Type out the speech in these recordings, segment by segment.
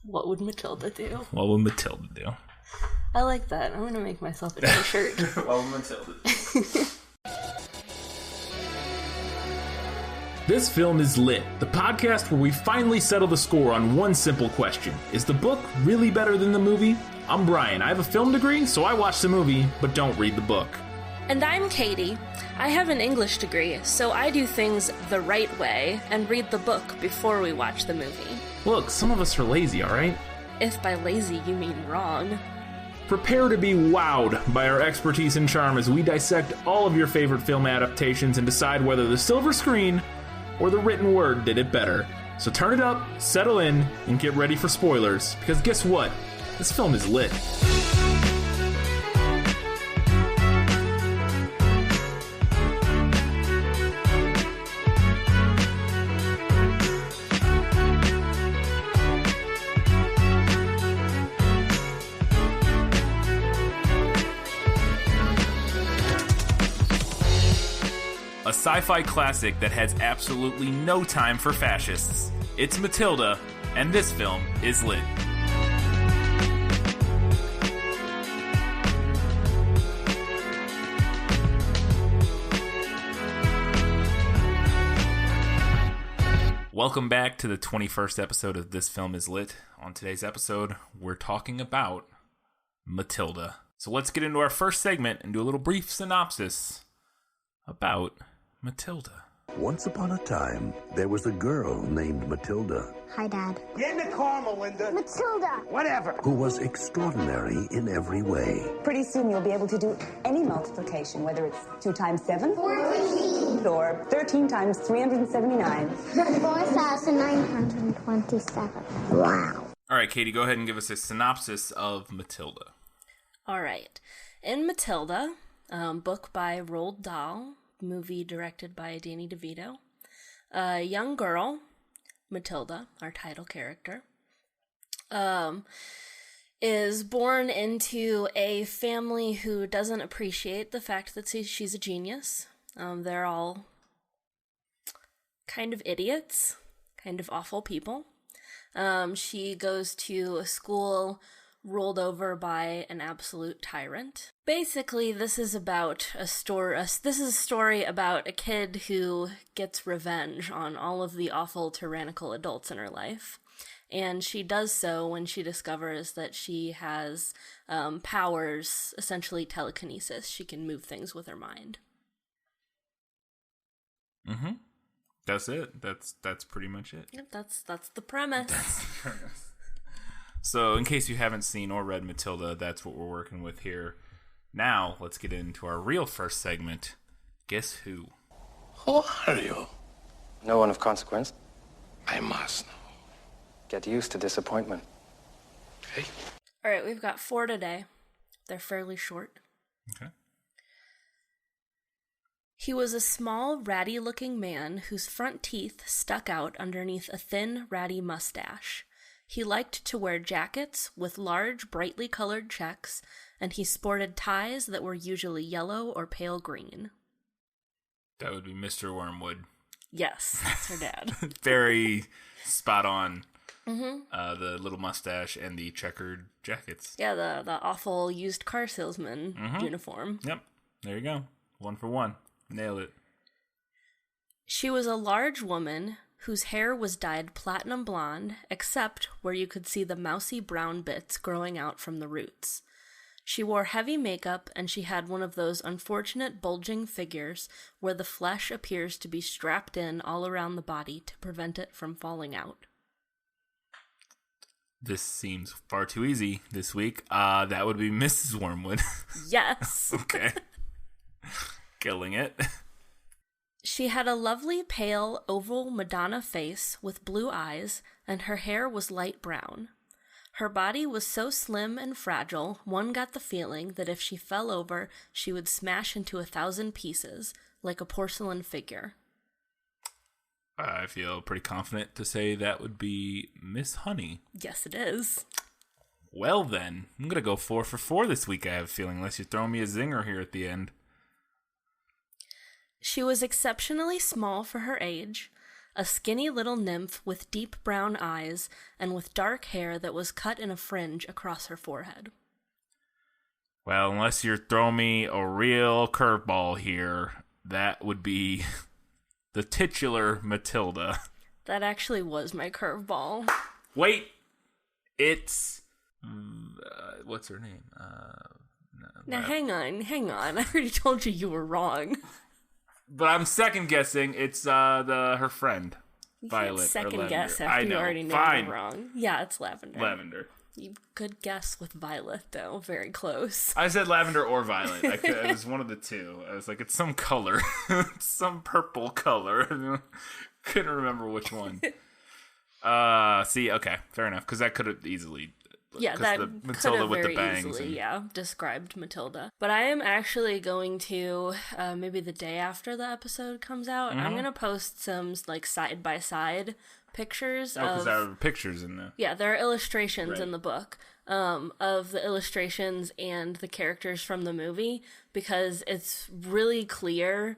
What would Matilda do? What would Matilda do? I like that. I'm going to make myself a t-shirt. What would Matilda do? This Film is Lit, the podcast where we finally settle the score on one simple question. Is the book really better than the movie? I'm Brian. I have a film degree, so I watch the movie, but don't read the book. And I'm Katie. I have an English degree, so I do things the right way and read the book before we watch the movie. Look, some of us are lazy, alright? If by lazy you mean wrong. Prepare to be wowed by our expertise and charm as we dissect all of your favorite film adaptations and decide whether the silver screen or the written word did it better. So turn it up, settle in, and get ready for spoilers, because guess what? This film is lit. A sci-fi classic that has absolutely no time for fascists. It's Matilda, and this film is lit. Welcome back to the 21st episode of This Film is Lit. On today's episode, we're talking about Matilda. So let's get into our first segment and do a little brief synopsis about Matilda. Once upon a time, there was a girl named Matilda. Hi, Dad. Get in the car, Melinda. Matilda! Whatever. Who was extraordinary in every way. Pretty soon you'll be able to do any multiplication, whether it's 2 times 7 14. or 13 times 379. 4,927. Wow. All right, Katie, go ahead and give us a synopsis of Matilda. All right. In Matilda, book by Roald Dahl, movie directed by Danny DeVito, a young girl, Matilda, our title character, is born into a family who doesn't appreciate the fact that she's a genius. They're all kind of idiots, kind of awful people. She goes to a school ruled over by an absolute tyrant. Basically, this is about a story about a kid who gets revenge on all of the awful tyrannical adults in her life. And she does so when she discovers that she has powers, essentially telekinesis. She can move things with her mind. Mm-hmm. That's it. That's pretty much it. Yep, that's the premise. That's the premise. So, in case you haven't seen or read Matilda, that's what we're working with here. Now, let's get into our real first segment. Guess who? Who are you? No one of consequence. I must know. Get used to disappointment. Okay. All right, we've got 4 today. They're fairly short. Okay. He was a small, ratty-looking man whose front teeth stuck out underneath a thin, ratty mustache. He liked to wear jackets with large, brightly colored checks, and he sported ties that were usually yellow or pale green. That would be Mr. Wormwood. Yes, that's her dad. Very spot on. Mm-hmm. The little mustache and the checkered jackets. Yeah, the awful used car salesman uniform. Yep, there you go. 1 for 1. Nailed it. She was a large woman whose hair was dyed platinum blonde, except where you could see the mousy brown bits growing out from the roots. She wore heavy makeup, and she had one of those unfortunate bulging figures where the flesh appears to be strapped in all around the body to prevent it from falling out. This seems far too easy this week. That would be Mrs. Wormwood. Yes. Okay. Killing it. She had a lovely, pale, oval Madonna face with blue eyes, and her hair was light brown. Her body was so slim and fragile, one got the feeling that if she fell over, she would smash into 1,000 pieces, like a porcelain figure. I feel pretty confident to say that would be Miss Honey. Yes, it is. Well then, I'm going to go 4 for 4 this week, I have a feeling, unless you're throwing me a zinger here at the end. She was exceptionally small for her age. a skinny little nymph with deep brown eyes and with dark hair that was cut in a fringe across her forehead. Well, unless you're throwing me a real curveball here, that would be the titular Matilda. That actually was my curveball. Wait, it's... what's her name? Now, hang on. I already told you were wrong. But I'm second guessing it's her friend, You Violet. can't second or guess Lavender. after you already know Fine. you're wrong. Yeah, it's Lavender. Lavender. You good guess with Violet, though. Very close. I said lavender or violet. It was one of the two. I was like, it's some color. It's some purple color. Couldn't remember which one. See, okay, fair enough. Because that could have easily... Yeah, that the could Matilda have with very the bangs easily, and... described Matilda. But I am actually going to, maybe the day after the episode comes out, I'm going to post some, like, side-by-side pictures because there are pictures in there. Yeah, there are illustrations Right. in the book of the illustrations and the characters from the movie, because it's really clear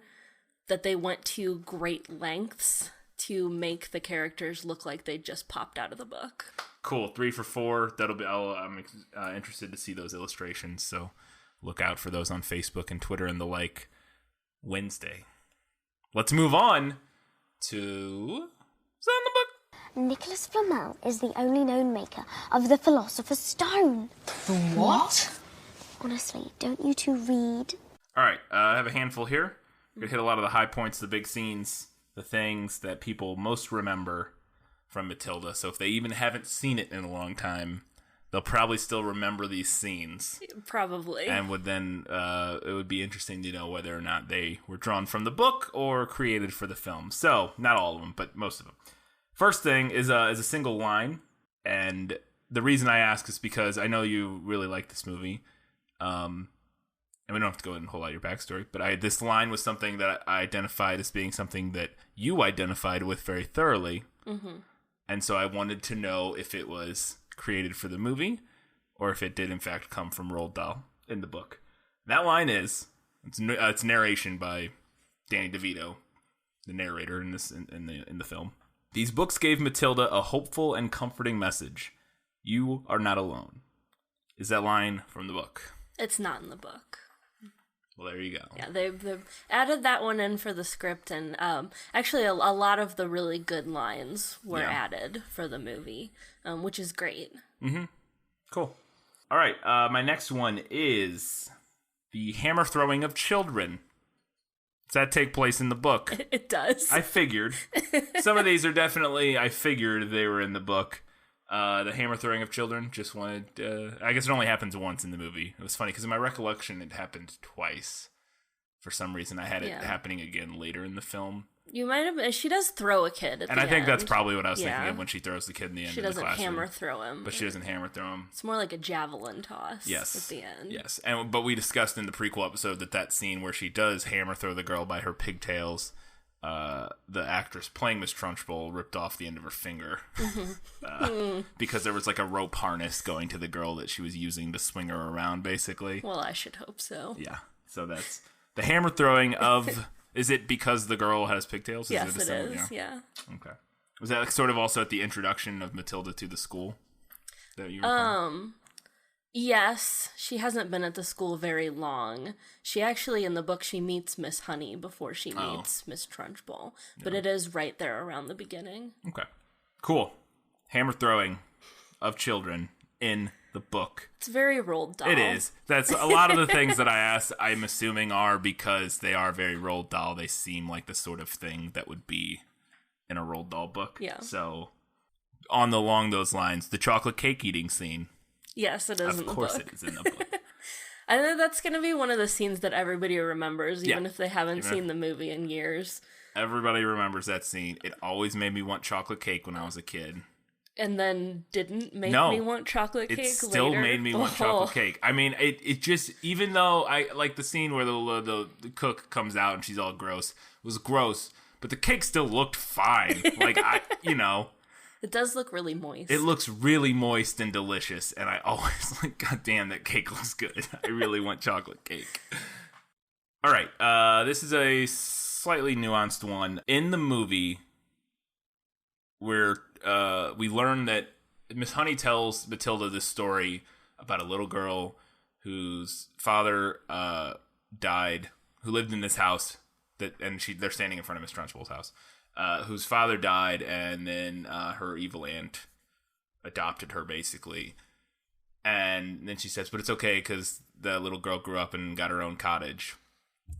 that they went to great lengths to make the characters look like they just popped out of the book. Cool, 3 for 4. That'll be. I'm interested to see those illustrations. So look out for those on Facebook and Twitter and the like. Wednesday. Let's move on to. What's that in the book? Nicholas Flamel is the only known maker of the Philosopher's Stone. The what? Honestly, don't you two read? All right, I have a handful here. We're gonna hit a lot of the high points, the big scenes, the things that people most remember from Matilda. So if they even haven't seen it in a long time, they'll probably still remember these scenes. Probably. And would then it would be interesting to know whether or not they were drawn from the book or created for the film. So not all of them, but most of them. First thing is a single line, and the reason I ask is because I know you really like this movie. And we don't have to go into a whole lot of your backstory, but this line was something that I identified as being something that you identified with very thoroughly. Mm-hmm. And so I wanted to know if it was created for the movie or if it did in fact come from Roald Dahl in the book. That line is, it's narration by Danny DeVito, the narrator in the film. These books gave Matilda a hopeful and comforting message. You are not alone. Is that line from the book? It's not in the book. Well, there you go. Yeah, they've added that one in for the script, and actually a lot of the really good lines were added for the movie, which is great. Mm-hmm. Cool. All right, my next one is the hammer throwing of children. Does that take place in the book? It does. I figured. Some of these are definitely, I figured they were in the book. The hammer throwing of children, just wanted, I guess it only happens once in the movie. It was funny, because in my recollection, it happened twice. For some reason, I had it happening again later in the film. You might have, she does throw a kid at the end. And I think that's probably what I was thinking of when she throws the kid in the end she of the classroom. doesn't hammer throw him. But she doesn't hammer throw him. It's more like a javelin toss at the end. Yes, but we discussed in the prequel episode that scene where she does hammer throw the girl by her pigtails, the actress playing Miss Trunchbull ripped off the end of her finger because there was like a rope harness going to the girl that she was using to swing her around, basically. Well, I should hope so. Yeah, so that's the hammer throwing of... Is it because the girl has pigtails? Yes, it is, yeah. Okay. Was that sort of also at the introduction of Matilda to the school? That you recall? Yes, she hasn't been at the school very long. She actually, in the book, she meets Miss Honey before she meets Miss Trunchbull. But it is right there around the beginning. Okay. Cool. Hammer throwing of children in the book. It's very Roald Dahl. It is. That's a lot of the things that I asked, I'm assuming are because they are very Roald Dahl. They seem like the sort of thing that would be in a Roald Dahl book. Yeah. So, along those lines, the chocolate cake eating scene. Yes, it is in the book. Of course it is in the book. I think that's going to be one of the scenes that everybody remembers, even if they haven't seen the movie in years. Everybody remembers that scene. It always made me want chocolate cake when I was a kid. And then didn't make me want chocolate cake later? It still made me want chocolate cake. I mean, it just, even though I like the scene where the cook comes out and she's all gross, it was gross, but the cake still looked fine. Like, It does look really moist. It looks really moist and delicious, and I always like, God damn, that cake looks good. I really want chocolate cake. All right, this is a slightly nuanced one. In the movie, we learn that Miss Honey tells Matilda this story about a little girl whose father died, who lived in this house they're standing in front of Miss Trunchbull's house, whose father died, and then her evil aunt adopted her basically, and then she says, but it's okay because the little girl grew up and got her own cottage,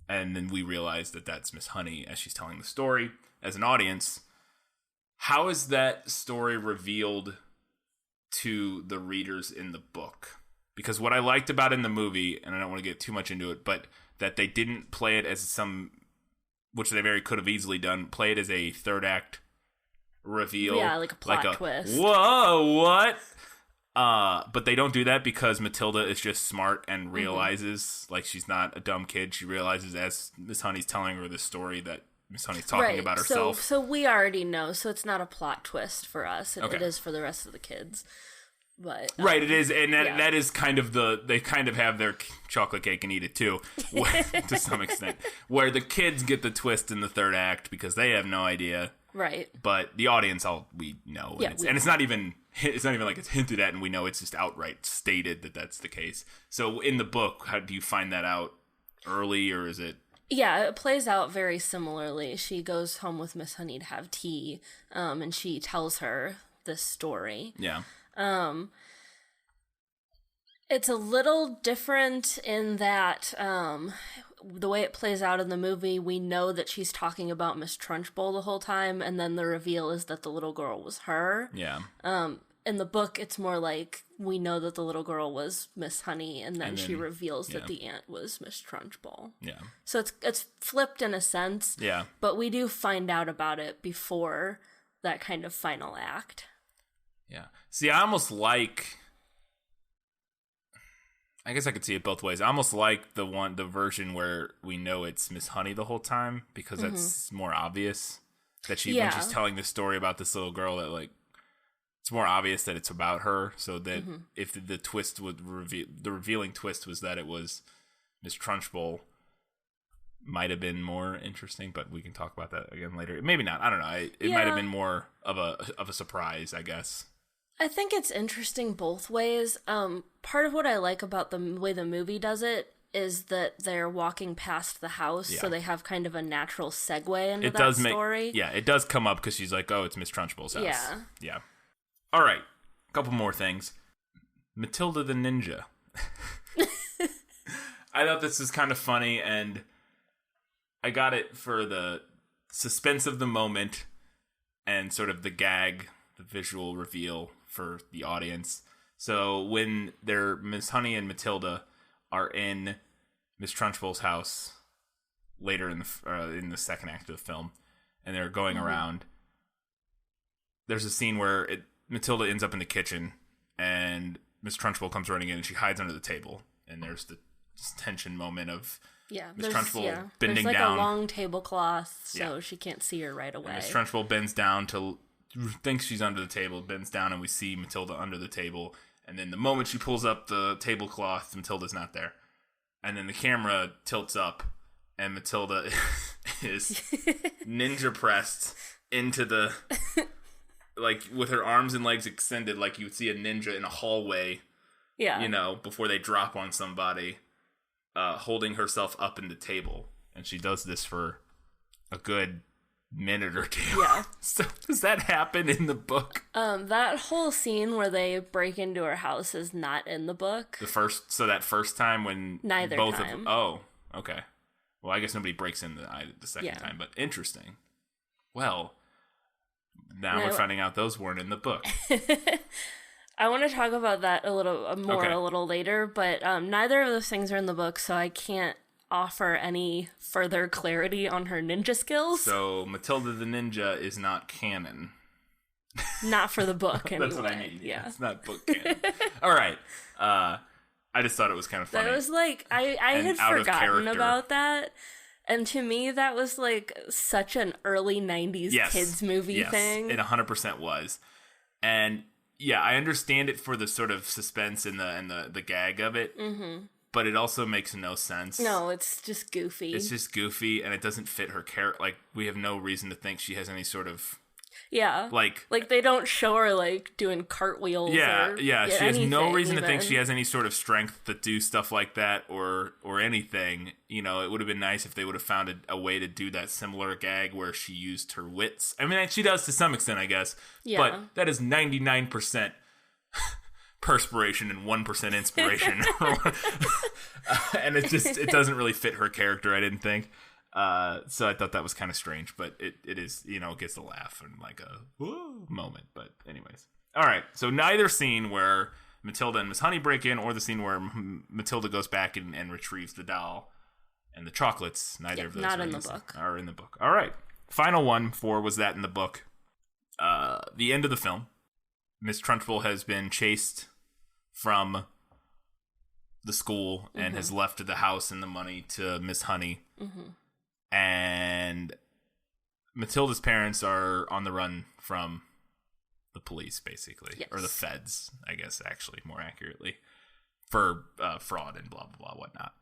and then we realize that that's Miss Honey as she's telling the story as an audience. How is that story revealed to the readers in the book? Because what I liked about it in the movie, and I don't want to get too much into it, but that they didn't play it as which they very could have easily done, play it as a third act reveal. Yeah, like a plot twist. Whoa, what? But they don't do that because Matilda is just smart and realizes, like, she's not a dumb kid. She realizes as Miss Honey's telling her this story that Miss Honey's talking about herself. So we already know, so it's not a plot twist for us. It is for the rest of the kids. But right, it is, and that is kind of they kind of have their chocolate cake and eat it too, to some extent, where the kids get the twist in the third act because they have no idea, right? But the audience, we know, and it's not even like it's hinted at, and we know it's just outright stated that that's the case. So in the book, how do you find that out early, or is it? Yeah, it plays out very similarly. She goes home with Miss Honey to have tea, and she tells her this story. Yeah. It's a little different in that the way it plays out in the movie, we know that she's talking about Miss Trunchbull the whole time, and then the reveal is that the little girl was her. Yeah. In the book, it's more like we know that the little girl was Miss Honey, and then she reveals that the aunt was Miss Trunchbull. Yeah. So it's flipped in a sense. Yeah. But we do find out about it before that kind of final act. Yeah. See, I almost like... I guess I could see it both ways. I almost like the version where we know it's Miss Honey the whole time, because that's more obvious. That when she's telling this story about this little girl, that, like, it's more obvious that it's about her, so that if the twist would the revealing twist was that it was Miss Trunchbull, might have been more interesting, but we can talk about that again later. Maybe not. I don't know. It might have been more of a surprise, I guess. I think it's interesting both ways. Part of what I like about the way the movie does it is that they're walking past the house, so they have kind of a natural segue into that story. Yeah, it does come up because she's like, oh, it's Miss Trunchbull's house. Yeah. Yeah. All right. A couple more things. Matilda the Ninja. I thought this was kind of funny, and I got it for the suspense of the moment and sort of the gag, the visual reveal for the audience. So when Miss Honey and Matilda are in Miss Trunchbull's house later in the second act of the film, and they're going around, there's a scene where Matilda ends up in the kitchen, and Miss Trunchbull comes running in, and she hides under the table, and there's the tension moment of Miss Trunchbull bending there's down. A long tablecloth, so she can't see her right away. Miss Trunchbull bends down thinks she's under the table, bends down, and we see Matilda under the table. And then the moment she pulls up the tablecloth, Matilda's not there. And then the camera tilts up, and Matilda is ninja pressed into the, like, with her arms and legs extended, like you would see a ninja in a hallway. Yeah. Before they drop on somebody, holding herself up in the table. And she does this for a good minute or two. Yeah. So does that happen in the book? That whole scene where they break into her house is not in the book. That first time when neither both time. of them. Oh, okay. Well, I guess nobody breaks in the second time, but interesting. Well, now we're finding out those weren't in the book. I want to talk about that a little more a little later, but neither of those things are in the book, so I can't offer any further clarity on her ninja skills. So Matilda the Ninja is not canon. Not for the book, anyway. That's what I mean. Yeah, it's not book canon. All right. I just thought it was kind of funny. That was like, I had forgotten about that. And to me, that was like such an early 90s kids movie thing. It 100% was. And yeah, I understand it for the sort of suspense and the gag of it. Mm-hmm. But it also makes no sense. No, it's just goofy. It's just goofy, and it doesn't fit her character. Like, we have no reason to think she has any sort of Yeah. Like they don't show her, like, doing cartwheels yeah, or she has no reason to think even. she has any sort of strength to do stuff like that or anything. You know, it would have been nice if they would have found a way to do that similar gag where she used her wits. I mean, she does to some extent, I guess. Yeah. But that is 99% perspiration and 1% inspiration. And it doesn't really fit her character, I didn't think. So I thought that was kind of strange, but it is, you know, it gets a laugh and like a woo moment. But anyways. All right. So neither scene where Matilda and Miss Honey break in or the scene where Matilda goes back and retrieves the doll and the chocolates, neither of those not in the book. Are in the book. All right. Final one for was that in the book. The end of the film. Miss Trunchbull has been chased from the school and has left the house and the money to Miss Honey. And Matilda's parents are on the run from the police, basically. Yes. Or the feds, I guess, actually, more accurately. For fraud and blah, blah, blah, whatnot.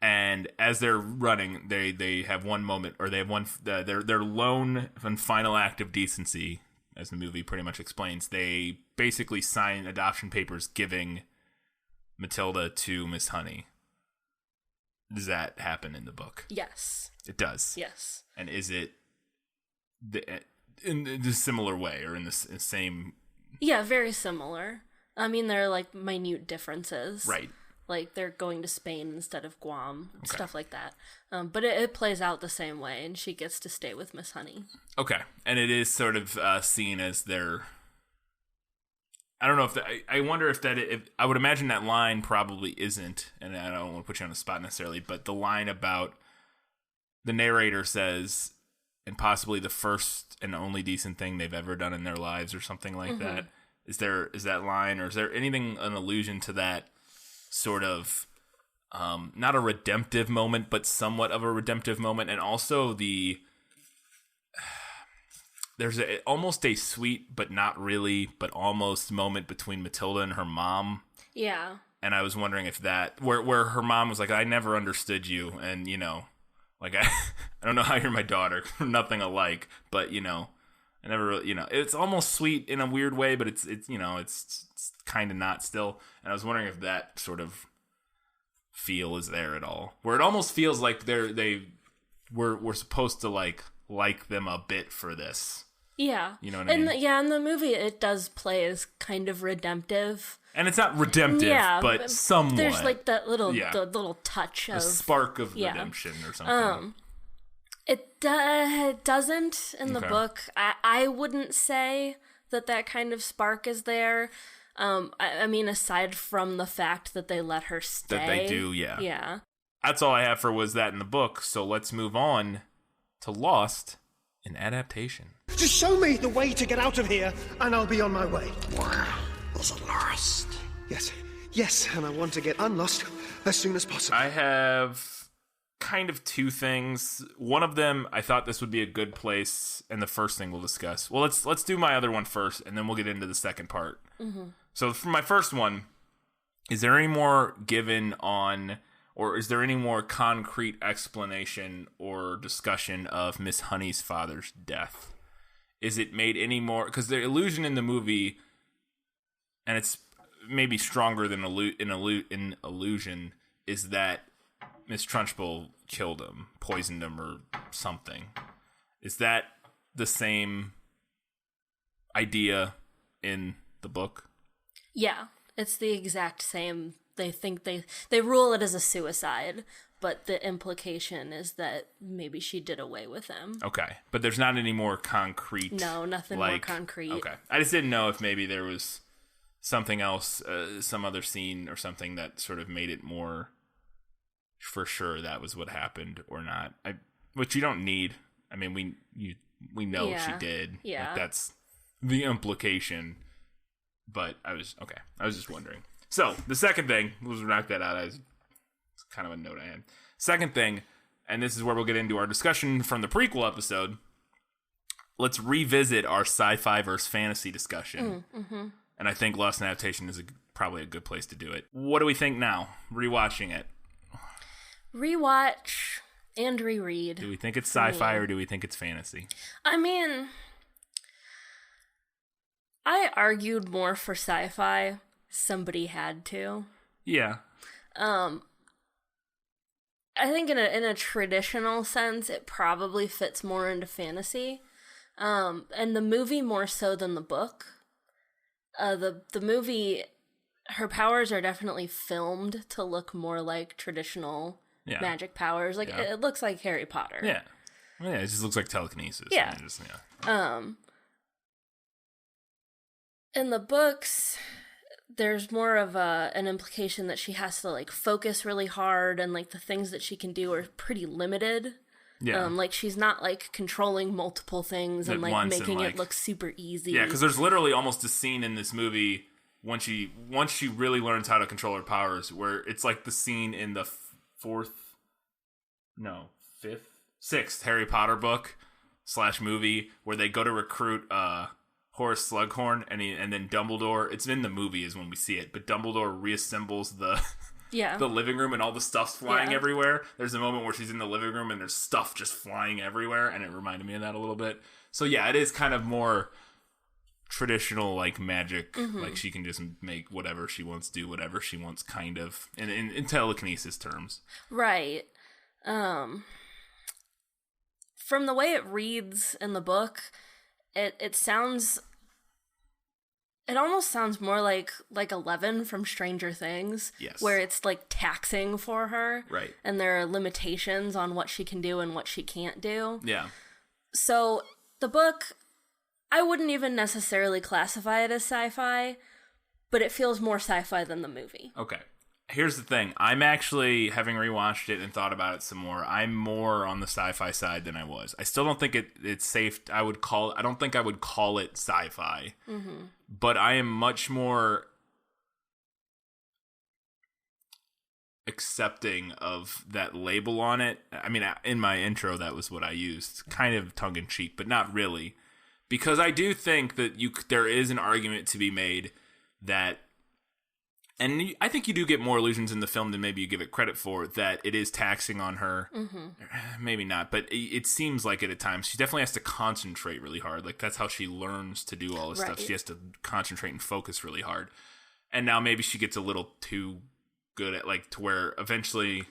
And as they're running, they have one moment, or they have one, their lone and final act of decency, as the movie pretty much explains. They basically sign adoption papers giving Matilda to Miss Honey. Does that happen in the book? Yes. It does? Yes. And is it in a similar way or in the same... Yeah, very similar. I mean, there are, like, minute differences. Right. Like, they're going to Spain instead of Guam, stuff like that. But it plays out the same way, and she gets to stay with Miss Honey. Okay. And it is sort of seen as their... I don't know if I wonder if I would imagine that line probably isn't, and I don't want to put you on the spot necessarily, but the line about the narrator says, and possibly the first and only decent thing they've ever done in their lives or something like that. Is that line, or is there anything, an allusion to that sort of, not a redemptive moment, but somewhat of a redemptive moment, and also there's almost a sweet, but not really, but almost moment between Matilda and her mom. Yeah. And I was wondering if that, where her mom was like, I never understood you. And, you know, like, I don't know how you're my daughter. Nothing alike. But, you know, I never really, you know, it's almost sweet in a weird way, but it's you know, it's kind of not still. And I was wondering if that sort of feel is there at all. Where it almost feels like we're supposed to like them a bit for this. Yeah. You know what I mean? In the movie, it does play as kind of redemptive. And it's not redemptive, but somewhat. There's like that little the little touch of a spark of redemption or something. It doesn't in the book. I wouldn't say that kind of spark is there. I mean, aside from the fact that they let her stay. That they do, yeah. Yeah. That's all I have for was that in the book. So let's move on to Lost in adaptation. Just show me the way to get out of here, and I'll be on my way. Is it lost? Yes, and I want to get unlost as soon as possible. I have kind of two things. One of them, I thought this would be a good place, and the first thing we'll discuss. Well, let's do my other one first, and then we'll get into the second part. So for my first one, is there any more given on, or is there any more concrete explanation or discussion of Miss Honey's father's death? Is it made any more... Because the illusion in the movie, and it's maybe stronger than in illusion, is that Miss Trunchbull killed him, poisoned him, or something. Is that the same idea in the book? Yeah, it's the exact same. They think they rule it as a suicide, but the implication is that maybe she did away with him. Okay, but there's not any more concrete... No, nothing more concrete. Okay, I just didn't know if maybe there was something else, some other scene or something that sort of made it more for sure that was what happened or not. Which you don't need. I mean, we know she did. Yeah, like, that's the implication. But I was just wondering. So the second thing, we'll knock that out. It's kind of a note I had. Second thing, and this is where we'll get into our discussion from the prequel episode. Let's revisit our sci-fi versus fantasy discussion. And I think Lost in Adaptation is probably a good place to do it. What do we think now, rewatching it? Rewatch and reread. Do we think it's sci-fi or do we think it's fantasy? I mean, I argued more for sci-fi. Somebody had to. Yeah. I think in a traditional sense, it probably fits more into fantasy. And the movie more so than the book. The movie, her powers are definitely filmed to look more like traditional magic powers. Like, it looks like Harry Potter. Yeah. Yeah, it just looks like telekinesis. Yeah. In the books, there's more of an implication that she has to, like, focus really hard, and, like, the things that she can do are pretty limited. Yeah. Like, she's not, like, controlling multiple things and, like, making it look super easy. Yeah, because there's literally almost a scene in this movie once she really learns how to control her powers, where it's like the scene in the sixth Harry Potter book / movie where they go to recruit Horace Slughorn, and then Dumbledore, it's in the movie is when we see it, but Dumbledore reassembles the living room and all the stuff's flying everywhere. There's a moment where she's in the living room and there's stuff just flying everywhere, and it reminded me of that a little bit. So yeah, it is kind of more traditional, like, magic. Mm-hmm. Like, she can just make whatever she wants, do whatever she wants, kind of, in telekinesis terms. Right. From the way it reads in the book, it almost sounds more like 11 from Stranger Things. Yes. Where it's, like, taxing for her. Right. And there are limitations on what she can do and what she can't do. Yeah. So, the book, I wouldn't even necessarily classify it as sci-fi, but it feels more sci-fi than the movie. Okay. Here's the thing. I'm actually, having rewatched it and thought about it some more, I'm more on the sci-fi side than I was. I still don't think it's safe. I don't think I would call it sci-fi. Mm-hmm. But I am much more accepting of that label on it. I mean, in my intro, that was what I used. Kind of tongue-in-cheek, but not really. Because I do think that there is an argument to be made that, and I think you do get more illusions in the film than maybe you give it credit for, that it is taxing on her. Mm-hmm. Maybe not, but it seems like it at times. She definitely has to concentrate really hard. Like, that's how she learns to do all this stuff. She has to concentrate and focus really hard. And now maybe she gets a little too good at, like, to where eventually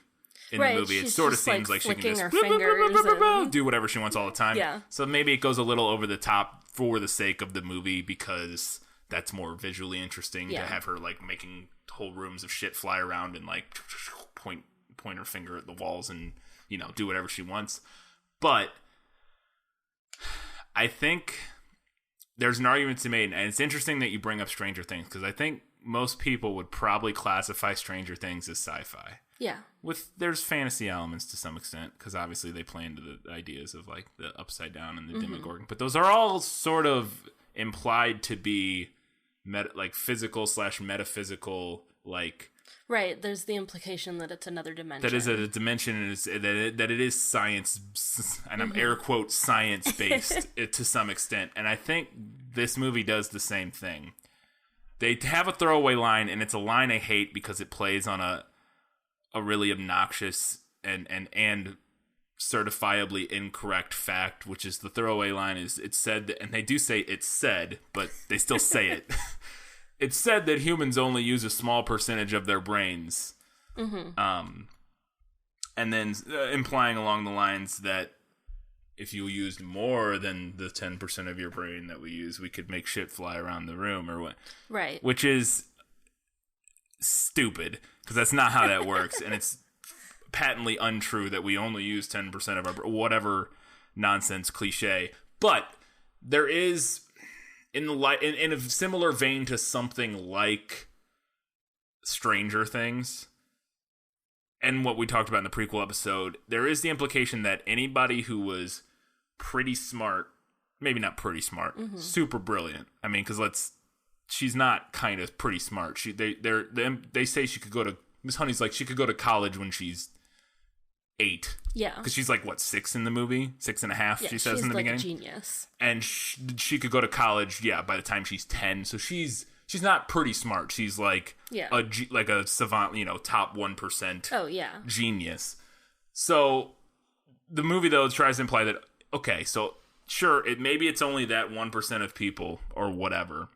in the movie it sort of seems like she can just do whatever she wants all the time. Yeah. So maybe it goes a little over the top for the sake of the movie, because that's more visually interesting to have her, like, making whole rooms of shit fly around and, like, point her finger at the walls and, you know, do whatever she wants. But I think there's an argument to be made, and it's interesting that you bring up Stranger Things, because I think most people would probably classify Stranger Things as sci-fi. Yeah. There's fantasy elements to some extent, because obviously they play into the ideas of, like, the upside down and the Demogorgon. But those are all sort of implied to be like physical / metaphysical, like, right. There's the implication that it's another dimension. That is a dimension, and that it is science, and I'm air quote science based to some extent. And I think this movie does the same thing. They have a throwaway line, and it's a line I hate because it plays on a really obnoxious and certifiably incorrect fact, which is the throwaway line is, it's said that, and they do say it's said, but they still say it. It's said that humans only use a small percentage of their brains. Mm-hmm. And then implying along the lines that if you used more than the 10% of your brain that we use, we could make shit fly around the room or what. Right. Which is stupid, because that's not how that works. And it's patently untrue that we only use 10% of our whatever nonsense cliche. But there is, in a similar vein to something like Stranger Things and what we talked about in the prequel episode, there is the implication that anybody who was pretty smart, maybe not pretty smart, super brilliant. I mean, because she's not kind of pretty smart. They say she could go to, Miss Honey's like, she could go to college when she's 8. Yeah. Because she's like, what, 6 in the movie? 6.5, she says in the beginning. She's like a genius. And she could go to college, by the time she's 10. So she's not pretty smart. She's like a savant, top 1%. Oh, yeah. Genius. So the movie, though, tries to imply that, okay, so sure, maybe it's only that 1% of people or whatever.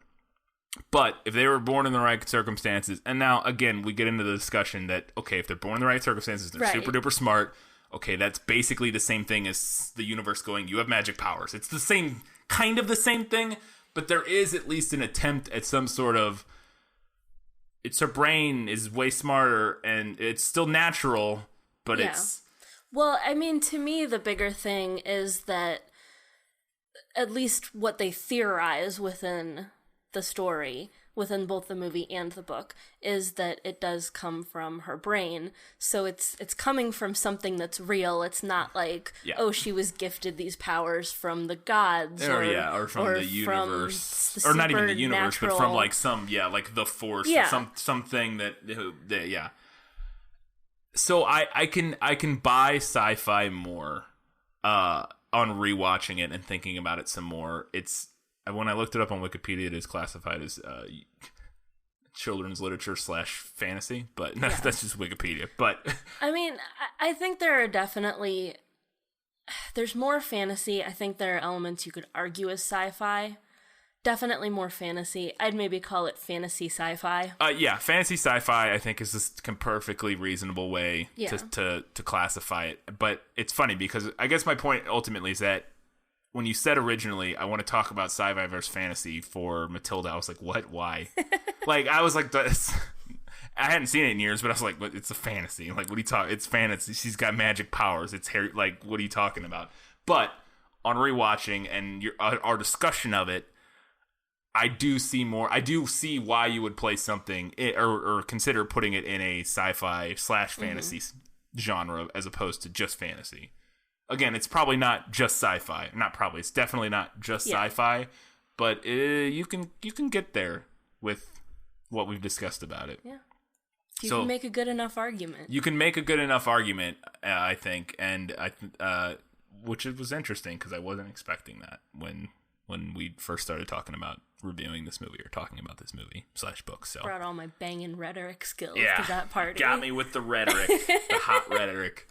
But if they were born in the right circumstances, and now, again, we get into the discussion that, okay, if they're born in the right circumstances, they're super duper smart, okay, that's basically the same thing as the universe going, you have magic powers. It's the same, kind of the same thing, but there is at least an attempt at some sort of, it's her brain is way smarter, and it's still natural, but it's... Well, I mean, to me, the bigger thing is that at least what they theorize within the story, within both the movie and the book, is that it does come from her brain. So it's coming from something that's real. It's not like, oh, she was gifted these powers from the gods, or from the universe, or not even the universe, but from like some, like the Force, or something that, So I can buy sci-fi more on rewatching it and thinking about it some more. It's when I looked it up on Wikipedia, it is classified as children's literature / fantasy, but that's just Wikipedia. But I mean, I think there are definitely there's more fantasy. I think there are elements you could argue as sci-fi. Definitely more fantasy. I'd maybe call it fantasy sci-fi. Fantasy sci-fi I think is this perfectly reasonable way to classify it. But it's funny because I guess my point ultimately is that when you said originally, I want to talk about sci-fi versus fantasy for Matilda, I was like, what? Why? Like, I was like, I hadn't seen it in years, but I was like, but it's a fantasy. Like, what are you talking? It's fantasy. She's got magic powers. It's Harry. Like, what are you talking about? But on rewatching and our discussion of it, I do see more. I do see why you would place something or consider putting it in a sci-fi / fantasy genre as opposed to just fantasy. Again, it's probably not just sci-fi. Not probably. It's definitely not just sci-fi. But you can get there with what we've discussed about it. Yeah. You can make a good enough argument. You can make a good enough argument, I think, and which was interesting because I wasn't expecting that when we first started talking about reviewing this movie or talking about this movie / book. So brought all my banging rhetoric skills to that party. Got me with the rhetoric, the hot rhetoric.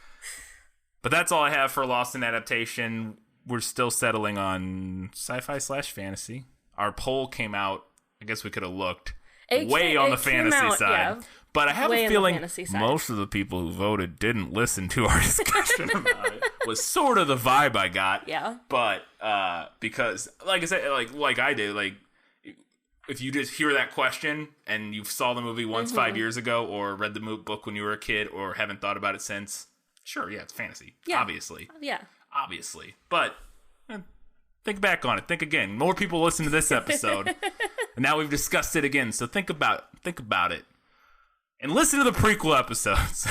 But that's all I have for Lost in Adaptation. We're still settling on sci-fi / fantasy. Our poll came out. I guess we could have looked way on the fantasy side. Yeah, but I have a feeling most of the people who voted didn't listen to our discussion about it. Was sort of the vibe I got. Yeah. But because, like I said, like I did, like if you just hear that question and you saw the movie once 5 years ago or read the book when you were a kid or haven't thought about it since, sure, it's fantasy. Yeah. Obviously. Yeah. Obviously. But think back on it. Think again. More people listen to this episode. And now we've discussed it again. So think about it. And listen to the prequel episodes.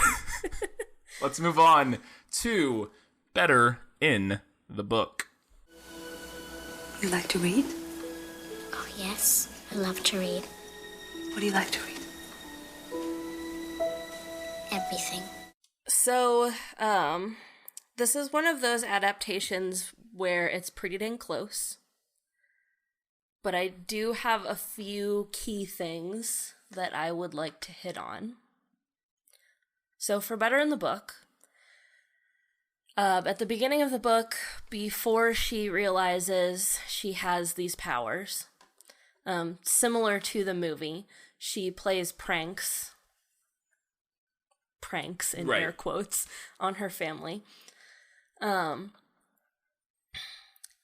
Let's move on to Better in the Book. You like to read? Oh, yes. I love to read. What do you like to read? Everything. So, this is one of those adaptations where it's pretty dang close. But I do have a few key things that I would like to hit on. So for Better in the Book, at the beginning of the book, before she realizes she has these powers, similar to the movie, she plays pranks in air quotes, on her family.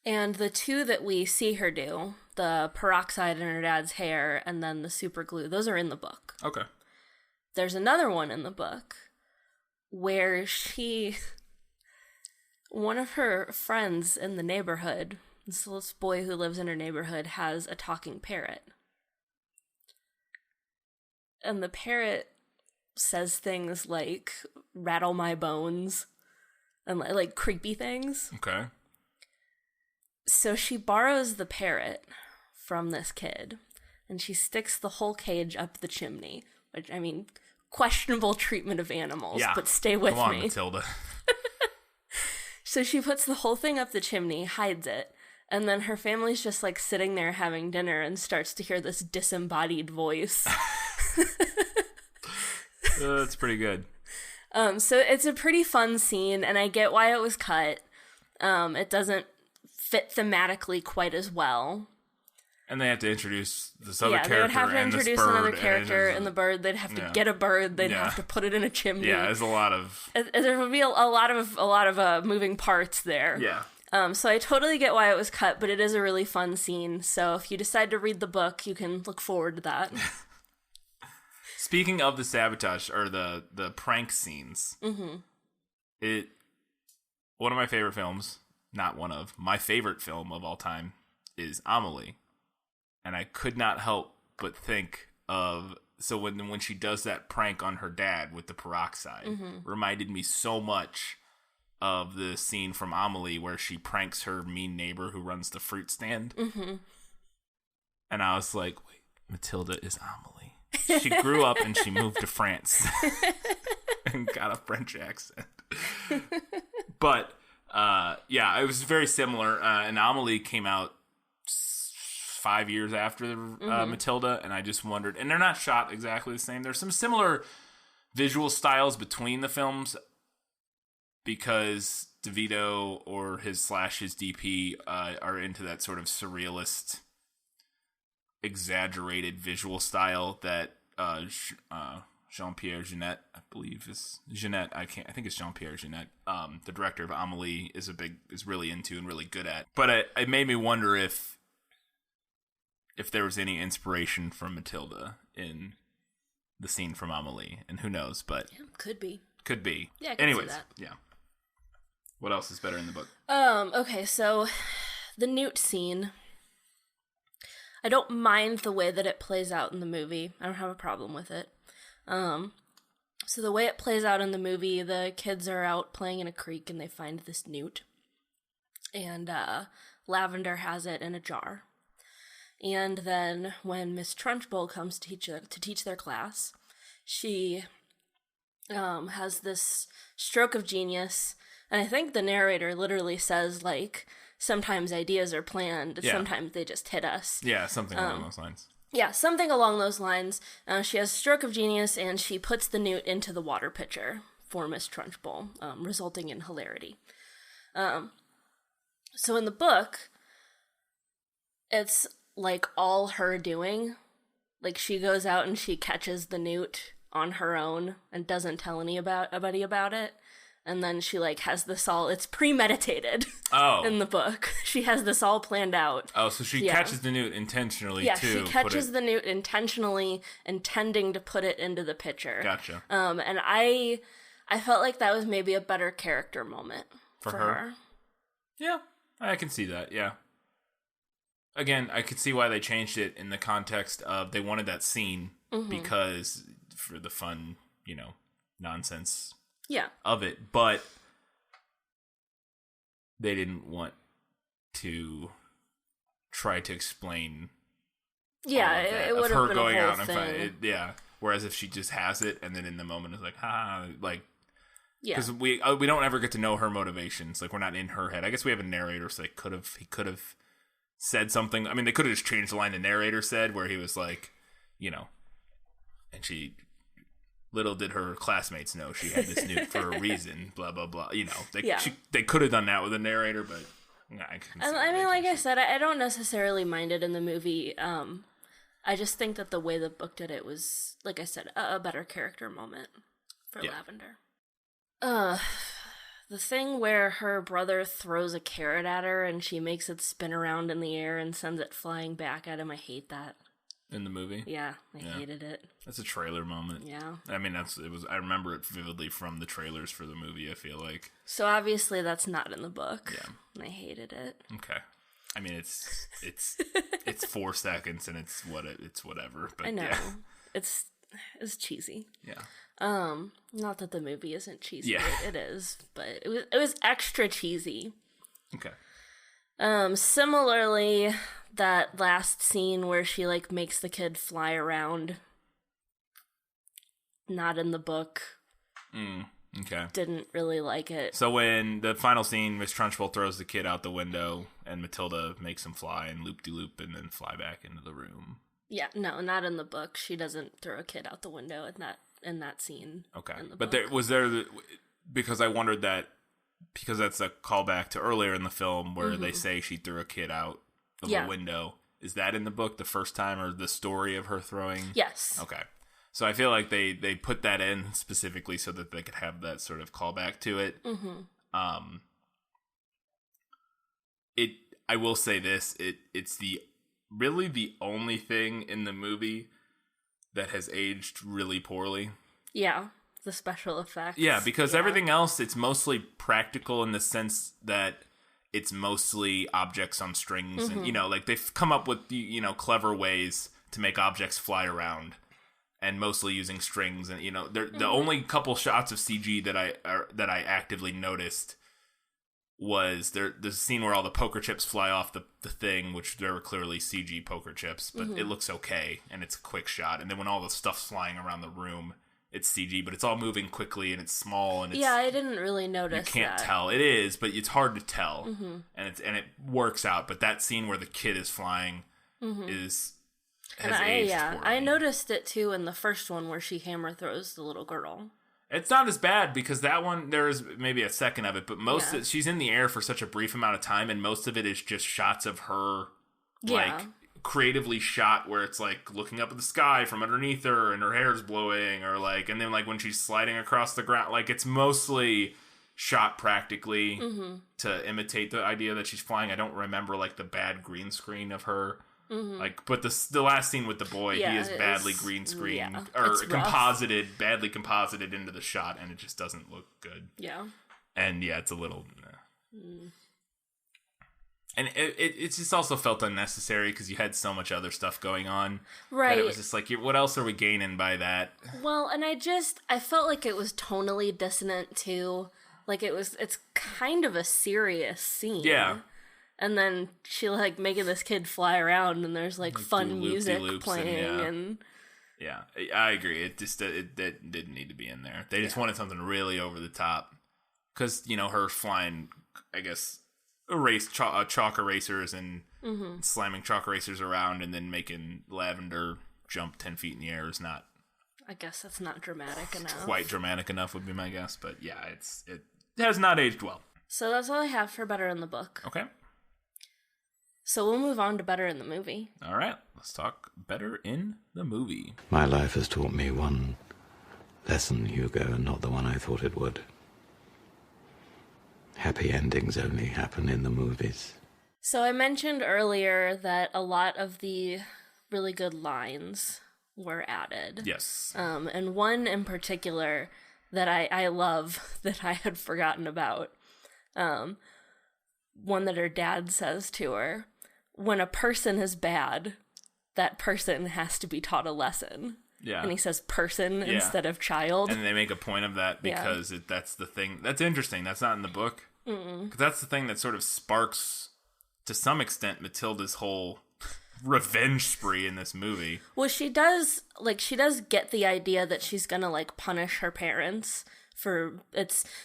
And the two that we see her do, the peroxide in her dad's hair and then the super glue, those are in the book. Okay. There's another one in the book where one of her friends in the neighborhood, this little boy who lives in her neighborhood, has a talking parrot. And the parrot says things like, rattle my bones, and like creepy things. Okay. So she borrows the parrot from this kid, and she sticks the whole cage up the chimney, which, I mean, questionable treatment of animals, but stay with me. Come on, Matilda. So she puts the whole thing up the chimney, hides it, and then her family's just like sitting there having dinner and starts to hear this disembodied voice. That's pretty good. So it's a pretty fun scene, and I get why it was cut. It doesn't fit thematically quite as well. And they have to introduce this other character. Yeah, they would have to introduce another character and and the bird. They'd have to get a bird. They'd have to put it in a chimney. Yeah, there's a lot of... There would be a lot of moving parts there. Yeah. So I totally get why it was cut, but it is a really fun scene. So if you decide to read the book, you can look forward to that. Speaking of the sabotage, or the prank scenes, one of my favorite films, not one of, my favorite film of all time is Amelie. And I could not help but think of, so when she does that prank on her dad with the peroxide, reminded me so much of the scene from Amelie where she pranks her mean neighbor who runs the fruit stand. And I was like, wait, Matilda is Amelie. She grew up and she moved to France and got a French accent. But, yeah, it was very similar. And Amelie came out 5 years after Matilda, and I just wondered, and they're not shot exactly the same. There's some similar visual styles between the films because DeVito or his DP are into that sort of surrealist, exaggerated visual style that Jean-Pierre Jeunet, I believe is Jeunet. I think it's Jean-Pierre Jeunet, the director of Amelie, is really into and really good at. But it made me wonder if there was any inspiration from Matilda in the scene from Amelie, and who knows, but... Yeah, could be. Yeah, I can see that. Yeah. What else is better in the book? Okay, so the newt scene, I don't mind the way that it plays out in the movie. I don't have a problem with it. So the way it plays out in the movie, the kids are out playing in a creek and they find this newt. And Lavender has it in a jar. And then when Miss Trunchbull comes to teach their class, she has this stroke of genius, and I think the narrator literally says, like, sometimes ideas are planned, sometimes they just hit us. Yeah, something along those lines. Yeah, something along those lines. She has a stroke of genius, and she puts the newt into the water pitcher for Miss Trunchbull, resulting in hilarity. So in the book, it's like all her doing. Like, she goes out and she catches the newt on her own and doesn't tell anybody about it. And then she, like, has this all, it's premeditated in the book. She has this all planned out. Oh, so she catches the newt intentionally, too. Yeah, she catches the newt intentionally, intending to put it into the pitcher. Gotcha. And I felt like that was maybe a better character moment for her. Yeah, I can see that, yeah. Again, I could see why they changed it in the context of they wanted that scene because for the fun, nonsense of it, but they didn't want to try to explain it would have been going a whole out thing. Whereas if she just has it and then in the moment is like, because Yeah. we don't ever get to know her motivations. Like, we're not in her head. I guess we have a narrator, so he could have said something. I mean, they could have just changed the line the narrator said, where he was like, and she, little did her classmates know she had this newt for a reason, blah, blah, blah. They could have done that with a narrator, but I mean, like I said, I don't necessarily mind it in the movie. I just think that the way the book did it was, like I said, a better character moment for Lavender. The thing where her brother throws a carrot at her and she makes it spin around in the air and sends it flying back at him, I hate that. In the movie? Yeah, I hated it. That's a trailer moment. Yeah. I mean, I remember it vividly from the trailers for the movie, I feel like. So obviously that's not in the book. Yeah. And I hated it. Okay. I mean, it's 4 seconds and it's whatever. But I know. Yeah. It's cheesy. Yeah. Not that the movie isn't cheesy. Yeah. It is, but it was extra cheesy. Okay. Similarly, that last scene where she, like, makes the kid fly around, not in the book. Okay. Didn't really like it. So when the final scene, Miss Trunchbull throws the kid out the window and Matilda makes him fly and loop-de-loop and then fly back into the room. Yeah, no, not in the book. She doesn't throw a kid out the window in that scene. Okay. But book. Because I wondered that, because that's a callback to earlier in the film where they say she threw a kid out of a window. Is that in the book the first time, or the story of her throwing? Yes. Okay. So I feel like they put that in specifically so that they could have that sort of callback to it. Mm-hmm. I will say this, it's really the only thing in the movie that has aged really poorly. Yeah, the special effects. Yeah, because everything else, it's mostly practical in the sense that it's mostly objects on strings. And, like, they've come up with, clever ways to make objects fly around. And mostly using strings. And, the only couple shots of CG that I actively noticed was there's a scene where all the poker chips fly off the thing, which there were clearly CG poker chips, but it looks okay, and it's a quick shot. And then when all the stuff's flying around the room, it's CG, but it's all moving quickly, and it's small, and it's... Yeah, I didn't really notice that. You can't tell. It is, but it's hard to tell. And it works out, but that scene where the kid is flying has aged poorly. I noticed it, too, in the first one where she hammer throws the little girl. It's not as bad because that one, there's maybe a second of it, but she's in the air for such a brief amount of time, and most of it is just shots of her, creatively shot where it's, like, looking up at the sky from underneath her, and her hair's blowing, or, like, and then, like, when she's sliding across the ground, like, it's mostly shot practically to imitate the idea that she's flying. I don't remember, like, the bad green screen of her. Like, but the last scene with the boy, he is badly green screened or badly composited into the shot, and it just doesn't look good. Yeah, and it's a little, and it just also felt unnecessary because you had so much other stuff going on. Right, that it was just like, what else are we gaining by that? Well, and I felt like it was tonally dissonant too. Like it's kind of a serious scene. Yeah. And then she, like, making this kid fly around, and there's, like fun music playing, and... Yeah, I agree. It just it didn't need to be in there. They just wanted something really over the top. Because, her flying, I guess, chalk erasers and slamming chalk erasers around and then making Lavender jump 10 feet in the air is not... I guess that's not dramatic enough. Quite dramatic enough would be my guess. But, yeah, it has not aged well. So that's all I have for Better in the Book. Okay. So we'll move on to Better in the Movie. All right, let's talk Better in the Movie. My life has taught me one lesson, Hugo, and not the one I thought it would. Happy endings only happen in the movies. So I mentioned earlier that a lot of the really good lines were added. Yes. And one in particular that I love that I had forgotten about. One that her dad says to her. When a person is bad, that person has to be taught a lesson. Yeah. And he says person instead of child. And they make a point of that because that's the thing. That's interesting. That's not in the book. Because that's the thing that sort of sparks, to some extent, Matilda's whole revenge spree in this movie. Well, she does get the idea that she's gonna, like, punish her parents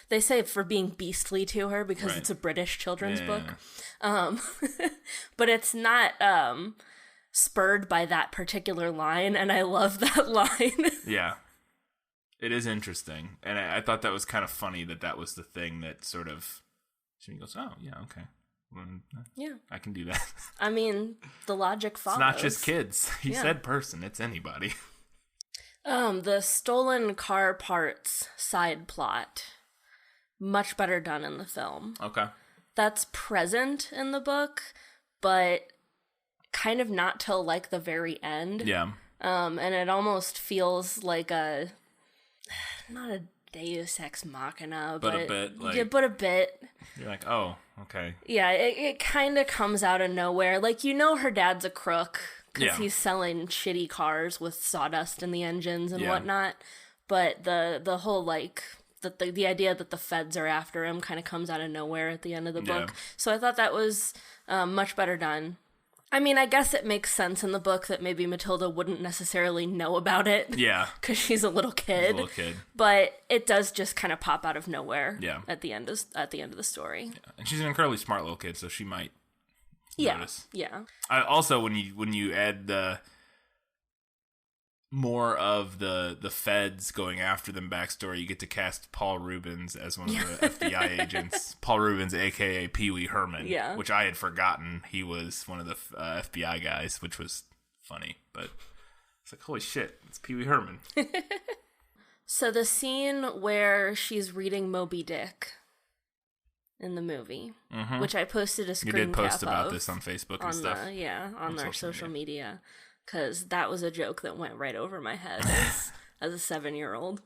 they say for being beastly to her because it's a British children's book. But it's not spurred by that particular line, and I love that line. Yeah. It is interesting. And I thought that was kind of funny that was the thing that sort of... She goes, oh, yeah, okay. Yeah. I can do that. I mean, the logic follows. It's not just kids. He said person. It's anybody. The stolen car parts side plot, much better done in the film. Okay. That's present in the book, but kind of not till, like, the very end. Yeah. And it almost feels like not a Deus Ex Machina, but a bit. Like, yeah, but a bit. You're like, oh, okay. Yeah, it kind of comes out of nowhere. Like, her dad's a crook. Because he's selling shitty cars with sawdust in the engines and whatnot. But the whole, like, the idea that the feds are after him kind of comes out of nowhere at the end of the book. So I thought that was much better done. I mean, I guess it makes sense in the book that maybe Matilda wouldn't necessarily know about it. Yeah. Because she's a little kid. But it does just kind of pop out of nowhere at the end of the story. Yeah. And she's an incredibly smart little kid, so she might... Yeah, notice. yeah. Also, when you add more of the feds going after them backstory, you get to cast Paul Rubens as one of the FBI agents. Paul Rubens, a.k.a. Pee Wee Herman, which I had forgotten he was one of the FBI guys, which was funny. But it's like, holy shit, it's Pee Wee Herman. So the scene where she's reading Moby Dick in the movie, which I posted a screen cap of. You did post about this on Facebook and stuff. On our social media. Because that was a joke that went right over my head as a 7-year-old.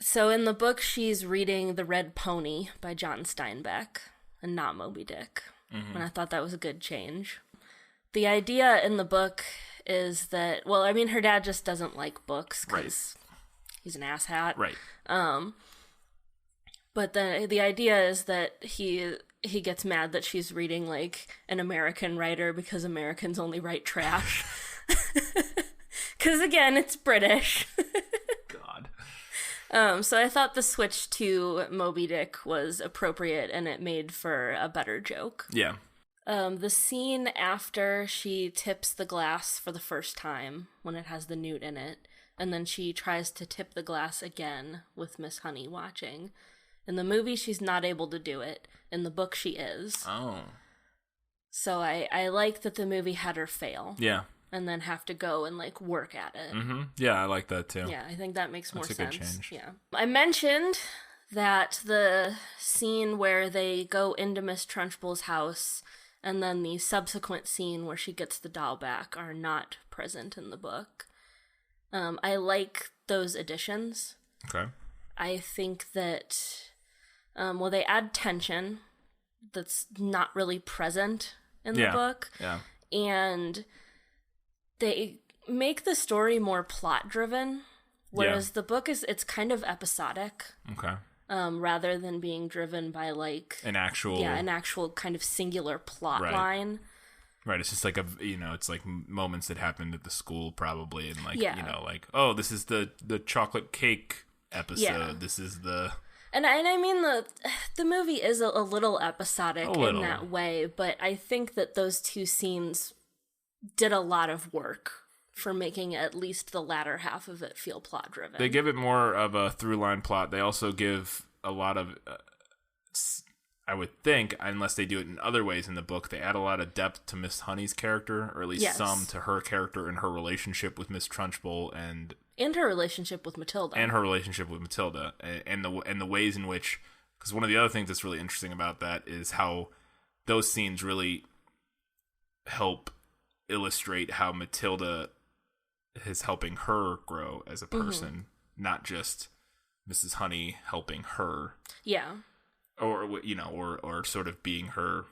So in the book, she's reading The Red Pony by John Steinbeck and not Moby Dick. And I thought that was a good change. The idea in the book is that, well, I mean, her dad just doesn't like books because he's an asshat. Right. But the idea is that he gets mad that she's reading, like, an American writer because Americans only write trash. Because, again, it's British. God. So I thought the switch to Moby Dick was appropriate, and it made for a better joke. Yeah. The scene after she tips the glass for the first time, when it has the newt in it, and then she tries to tip the glass again with Miss Honey watching. In the movie, she's not able to do it. In the book, she is. Oh. So I like that the movie had her fail. Yeah. And then have to go and, like, work at it. Mm-hmm. Yeah, I like that, too. Yeah, I think that makes more sense. That's a good change. Yeah. I mentioned that the scene where they go into Miss Trunchbull's house and then the subsequent scene where she gets the doll back are not present in the book. I like those additions. Okay. I think that, they add tension that's not really present in the book. Yeah. And they make the story more plot-driven, whereas the book it's kind of episodic. Okay. Rather than being driven by, like... an actual kind of singular plot Right. line. Right, it's just like it's like moments that happened at the school probably, and like, like, oh, this is the chocolate cake episode. Yeah. This is the... And I mean, the movie is a little episodic in that way, but I think that those two scenes did a lot of work for making at least the latter half of it feel plot-driven. They give it more of a through-line plot. They also give a lot of... I would think, unless they do it in other ways in the book, they add a lot of depth to Miss Honey's character, or at least some to her character and her relationship with Miss Trunchbull and her relationship with Matilda. And the ways in which, because one of the other things that's really interesting about that is how those scenes really help illustrate how Matilda is helping her grow as a person, not just Mrs. Honey helping her. Yeah. Or sort of being her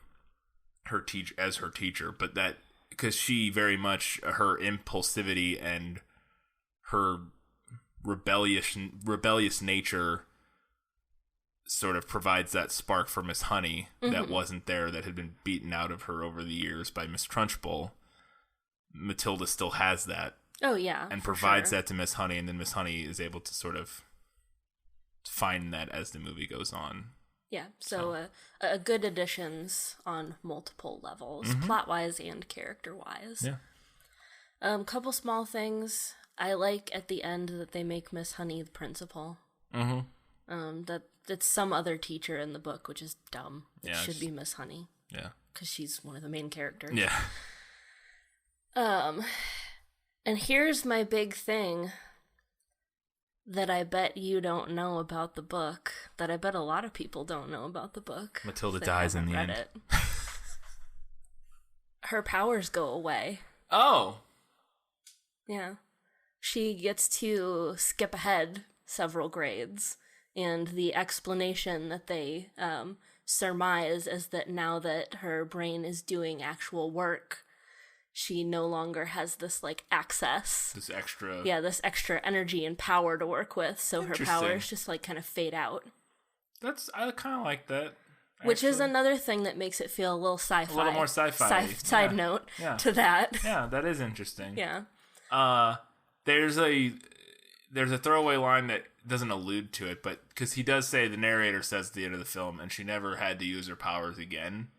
teacher, but that because she very much her impulsivity and her rebellious nature sort of provides that spark for Miss Honey that wasn't there, that had been beaten out of her over the years by Miss Trunchbull. Matilda still has that. Oh yeah, and provides that to Miss Honey, and then Miss Honey is able to sort of find that as the movie goes on. Yeah, so a good additions on multiple levels, plot-wise and character-wise. Yeah. Couple small things. I like at the end that they make Miss Honey the principal. That it's some other teacher in the book, which is dumb. It should be Miss Honey. Yeah. Because she's one of the main characters. Yeah. And here's my big thing that I bet you don't know about the book, that I bet a lot of people don't know about the book. Matilda dies in the end. Her powers go away. Oh. Yeah. She gets to skip ahead several grades, and the explanation that they surmise is that now that her brain is doing actual work, she no longer has this, like, access. This extra... Yeah, this extra energy and power to work with, so her powers just, like, kind of fade out. I kind of like that. Actually. Which is another thing that makes it feel a little sci-fi. A little more sci-fi. Side note to that. Yeah, that is interesting. Yeah. There's a throwaway line that doesn't allude to it, but because he does say, the narrator says at the end of the film, and she never had to use her powers again.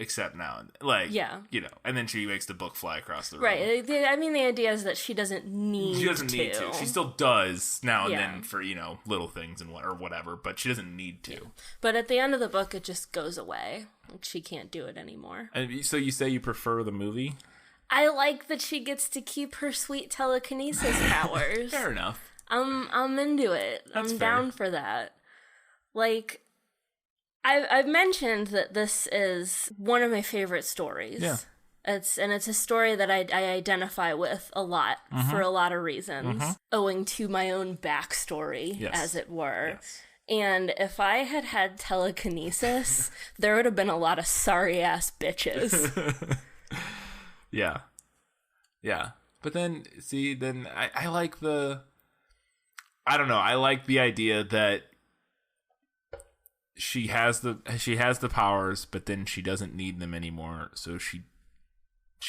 except now and like, yeah, and then she makes the book fly across the room. Right. I mean, the idea is that she doesn't need to. She doesn't need to. She still does now and then for, little things and or whatever, but she doesn't need to. Yeah. But at the end of the book, it just goes away. Like, she can't do it anymore. And so you say you prefer the movie? I like that she gets to keep her sweet telekinesis powers. Fair enough. I'm into it. That's I'm fair. down for that. Like, I've mentioned that this is one of my favorite stories. Yeah. It's a story that I identify with a lot for a lot of reasons, owing to my own backstory, as it were. Yes. And if I had telekinesis, there would have been a lot of sorry-ass bitches. Yeah. Yeah. But then, see, I like I don't know, I like the idea that she has the powers, but then she doesn't need them anymore. So she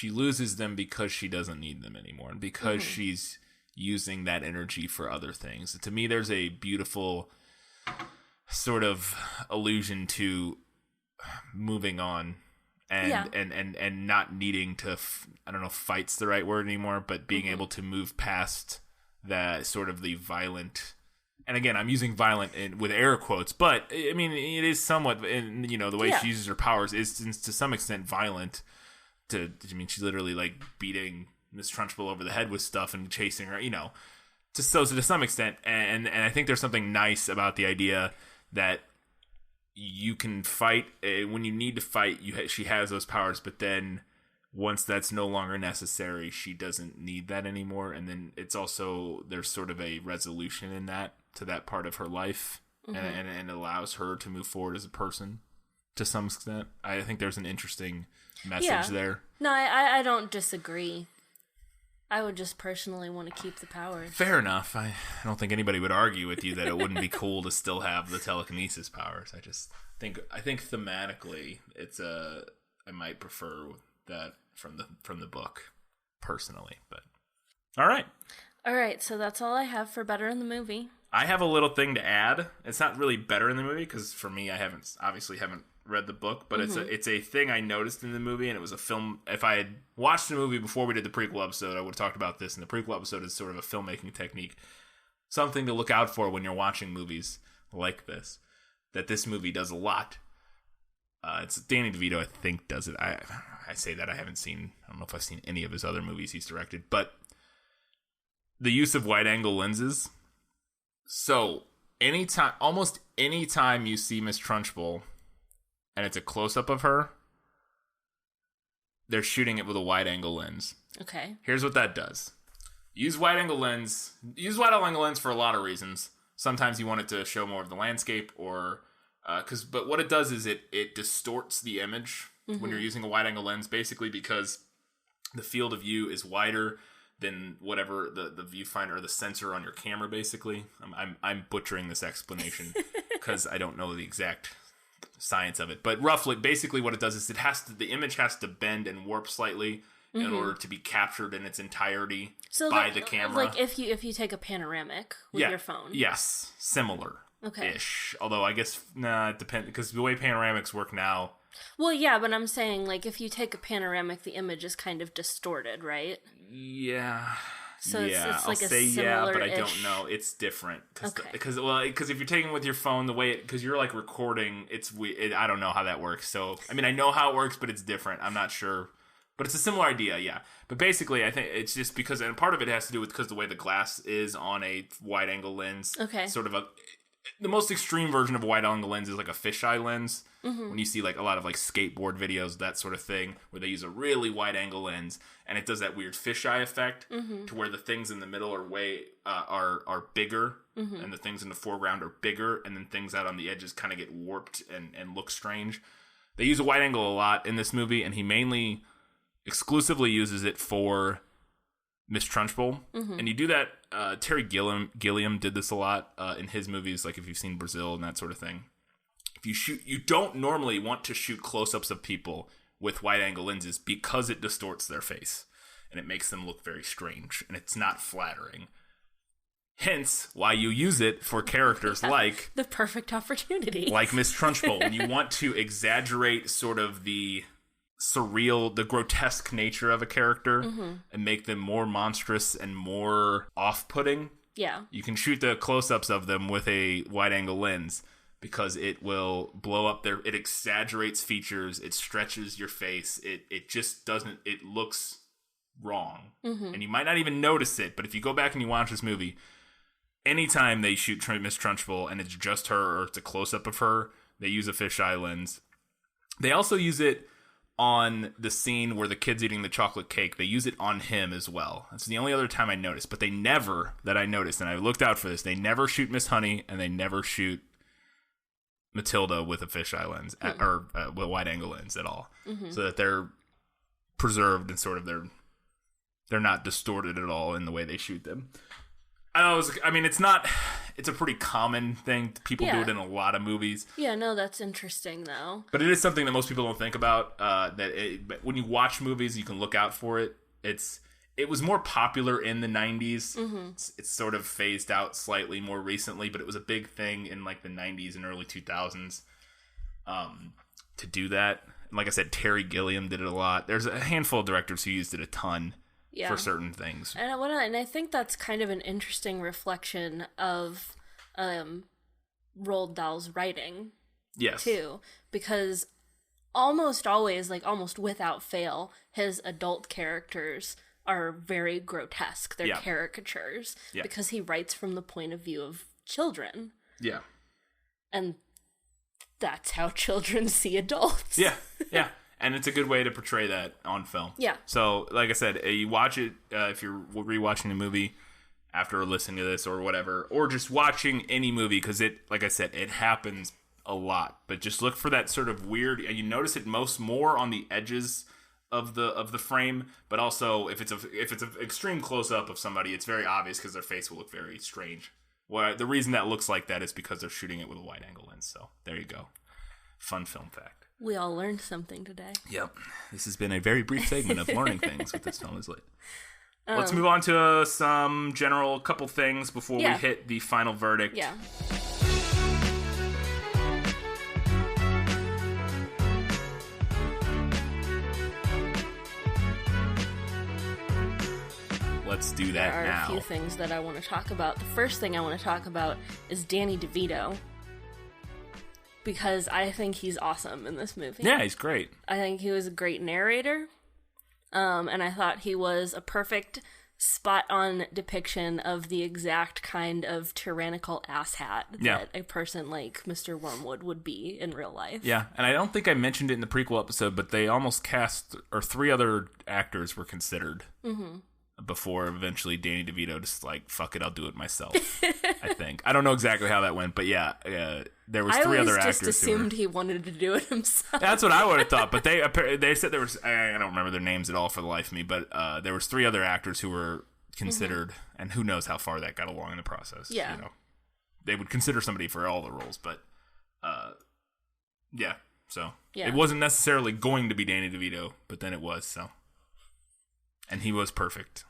loses them because she doesn't need them anymore, and because she's using that energy for other things. To me, there's a beautiful sort of allusion to moving on and not needing to I don't know if fight's the right word anymore, but being able to move past that sort of the violent. And again, I'm using violent with air quotes, but I mean, it is somewhat, and the way she uses her powers is to some extent violent. She's literally like beating Miss Trunchbull over the head with stuff and chasing her, to some extent. And I think there's something nice about the idea that you can fight when you need to fight. She has those powers, but then once that's no longer necessary, she doesn't need that anymore. And then it's also, there's sort of a resolution in that to that part of her life, and allows her to move forward as a person to some extent. I think there's an interesting message there. No, I don't disagree. I would just personally want to keep the powers. Fair enough. I don't think anybody would argue with you that it wouldn't be cool to still have the telekinesis powers. I just think thematically I might prefer that from the book personally, but all right, so that's all I have for Better in the Movie. I have a little thing to add. It's not really better in the movie because for me, I haven't read the book, but it's a thing I noticed in the movie, and it was a film. If I had watched the movie before we did the prequel episode, I would have talked about this. And the prequel episode is sort of a filmmaking technique, something to look out for when you're watching movies like this. That this movie does a lot. It's Danny DeVito, I think, does it. I say that I don't know if I've seen any of his other movies he's directed, but the use of wide-angle lenses. So, almost any time you see Miss Trunchbull, and it's a close-up of her, they're shooting it with a wide-angle lens. Okay. Here's what that does. Use wide-angle lens for a lot of reasons. Sometimes you want it to show more of the landscape, or but what it does is it distorts the image when you're using a wide-angle lens, basically because the field of view is wider than whatever the viewfinder or the sensor on your camera, basically. I'm butchering this explanation because I don't know the exact science of it. But roughly, basically what it does is the image has to bend and warp slightly in order to be captured in its entirety by the camera. Like if you take a panoramic with your phone. Yes, similar. Okay. Ish. Although I guess, it depends, because the way panoramics work now. Well, yeah, but I'm saying, like, if you take a panoramic, the image is kind of distorted, right? Yeah. So it's like I'll a say similar-ish... but I don't know. It's different. Okay. Because if you're taking it with your phone, the way because you're like recording, I don't know how that works. So, I mean, I know how it works, but it's different. I'm not sure. But it's a similar idea, yeah. But basically, I think it's just because, and part of it has to do with because the way the glass is on a wide-angle lens. Okay. Sort of the most extreme version of a wide-angle lens is like a fisheye lens. When you see like a lot of like skateboard videos, that sort of thing, where they use a really wide-angle lens, and it does that weird fisheye effect to where the things in the middle are are bigger, and the things in the foreground are bigger, and then things out on the edges kind of get warped and look strange. They use a wide-angle a lot in this movie, and he exclusively uses it for Miss Trunchbull. And you do that, Terry Gilliam did this a lot in his movies, like if you've seen Brazil and that sort of thing. You don't normally want to shoot close-ups of people with wide-angle lenses because it distorts their face, and it makes them look very strange, and it's not flattering. Hence, why you use it for characters the perfect opportunity. Like Miss Trunchbull, when you want to exaggerate sort of the surreal, the grotesque nature of a character and make them more monstrous and more off-putting. Yeah. You can shoot the close-ups of them with a wide-angle lens because it will blow up it exaggerates features, it stretches your face, it just doesn't, it looks wrong. And you might not even notice it, but if you go back and you watch this movie, anytime they shoot Miss Trunchbull and it's just her or it's a close-up of her, they use a fisheye lens. They also use it on the scene where the kid's eating the chocolate cake. They use it on him as well. That's the only other time I noticed. But they never, that I noticed, and I looked out for this, they never shoot Miss Honey, and they never shoot Matilda with a fisheye lens, or with a wide-angle lens at all. So that they're preserved and sort of they're not distorted at all in the way they shoot them. It's a pretty common thing. People do it in a lot of movies. Yeah, no, that's interesting, though. But it is something that most people don't think about. But when you watch movies, you can look out for it. It was more popular in the 90s. It's sort of phased out slightly more recently, but it was a big thing in like the 90s and early 2000s to do that. And like I said, Terry Gilliam did it a lot. There's a handful of directors who used it a ton. For certain things. And I think that's kind of an interesting reflection of Roald Dahl's writing. Yes. Too. Because almost always, like almost without fail, his adult characters are very grotesque. They're caricatures. Yeah. Because he writes from the point of view of children. Yeah. And that's how children see adults. Yeah. And it's a good way to portray that on film. Yeah. So, like I said, you watch it if you're rewatching a movie after listening to this or whatever, or just watching any movie, because like I said, it happens a lot. But just look for that sort of weird, and you notice it more on the edges of the frame, but also if it's an extreme close up of somebody, it's very obvious because their face will look very strange. Well, the reason that looks like that is because they're shooting it with a wide angle lens. So there you go. Fun film fact. We all learned something today. Yep. This has been a very brief segment of learning things with This Film Is Lit. Let's move on to some general couple things before we hit the final verdict. Yeah. Let's do that now. There are a few things that I want to talk about. The first thing I want to talk about is Danny DeVito. Because I think he's awesome in this movie. Yeah, he's great. I think he was a great narrator. And I thought he was a perfect, spot-on depiction of the exact kind of tyrannical asshat that a person like Mr. Wormwood would be in real life. Yeah, and I don't think I mentioned it in the prequel episode, but they almost cast, or 3 other actors were considered. Before eventually Danny DeVito just like, fuck it, I'll do it myself. I think. I don't know exactly how that went, but there was 3 other actors. I just assumed he wanted to do it himself. That's what I would have thought, but they said there was, I don't remember their names at all for the life of me, but there was 3 other actors who were considered, and who knows how far that got along in the process. Yeah. You know, they would consider somebody for all the roles, but so it wasn't necessarily going to be Danny DeVito, but then it was, so. And he was perfect.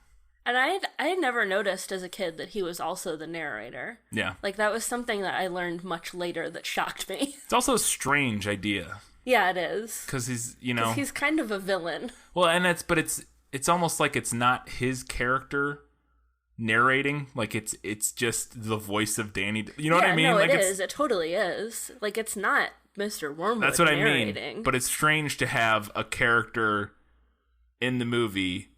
And I had never noticed as a kid that he was also the narrator. Yeah. Like, that was something that I learned much later that shocked me. It's also a strange idea. Yeah, it is. Because he's kind of a villain. Well, and it's almost like it's not his character narrating. Like, it's just the voice of Danny. You know what I mean? No, like, it is. It totally is. Like, it's not Mr. Wormwood That's what narrating. I mean. But it's strange to have a character in the movie,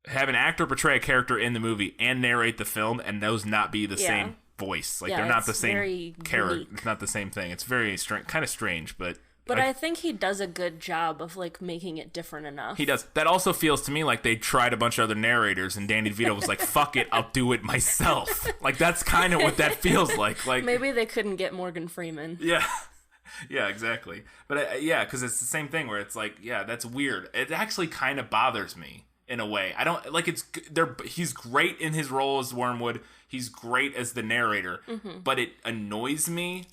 have an actor portray a character in the movie and narrate the film, and those not be the same voice. Like, they're not the same character. It's not the same thing. It's very kind of strange, but I think he does a good job of like making it different enough. He does. That also feels to me like they tried a bunch of other narrators, and Danny DeVito was like, "Fuck it, I'll do it myself." Like, that's kind of what that feels like. Like, maybe they couldn't get Morgan Freeman. Yeah. Yeah, exactly. But because it's the same thing where it's like, that's weird. It actually kind of bothers me. In a way, I don't like he's great in his role as Wormwood. He's great as the narrator, but it annoys me